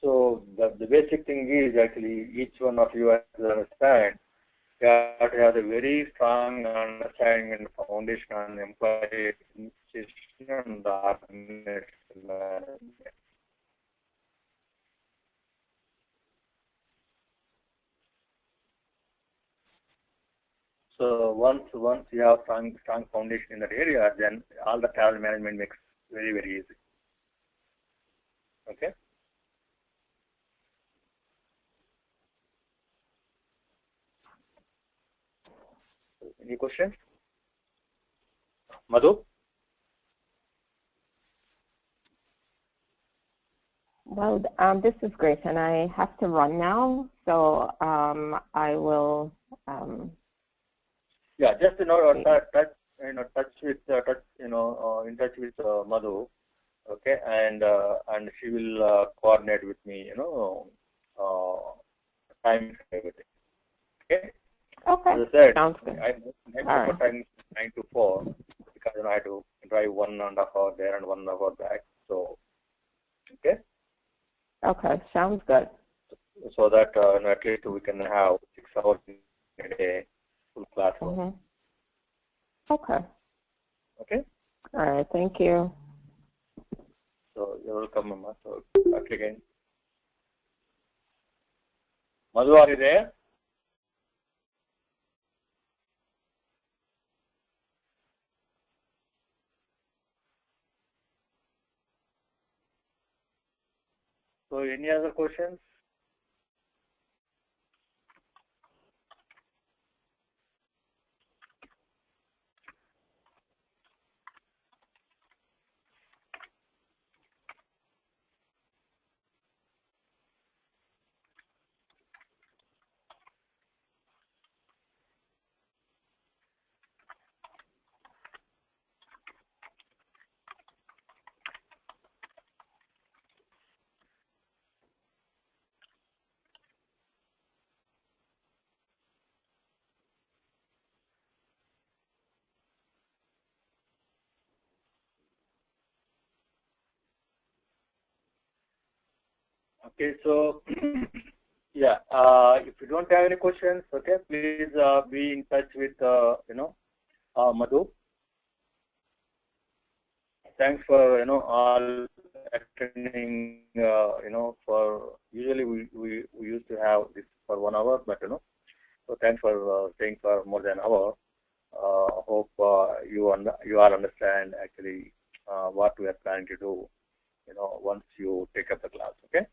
So the basic thing is actually each one of you has to understand. You have to have a very strong understanding and foundation on employee administration and organizational management. So once you have strong foundation in that area, then all the travel management makes very, very easy. Okay. Any questions? Madhu? Well, this is great, and I have to run now, so I will. Yeah, just in touch with Madhu, okay, and she will coordinate with me, time and everything. Okay. Okay. As I said, Sounds good. I prefer time 9 to 4 because I have to drive 1.5 hours there and 1.5 hours back. So, okay. Okay, sounds good. So that at least we can have 6 hours a day full classroom. Mm-hmm. Okay. Okay. All right. Thank you. So you're welcome, Mama. So back again. Madhu, are you there? So any other questions? Okay, so yeah, if you don't have any questions, okay, please be in touch with Madhu. Thanks for all attending. For usually we used to have this for 1 hour, but so thanks for staying for more than an hour. Hope you all understand actually what we are planning to do. Once you take up the class, okay.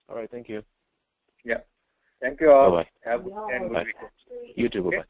All right, thank you. Yeah. Thank you all. Bye-bye. Have a good day and good weekend. You too, bye-bye.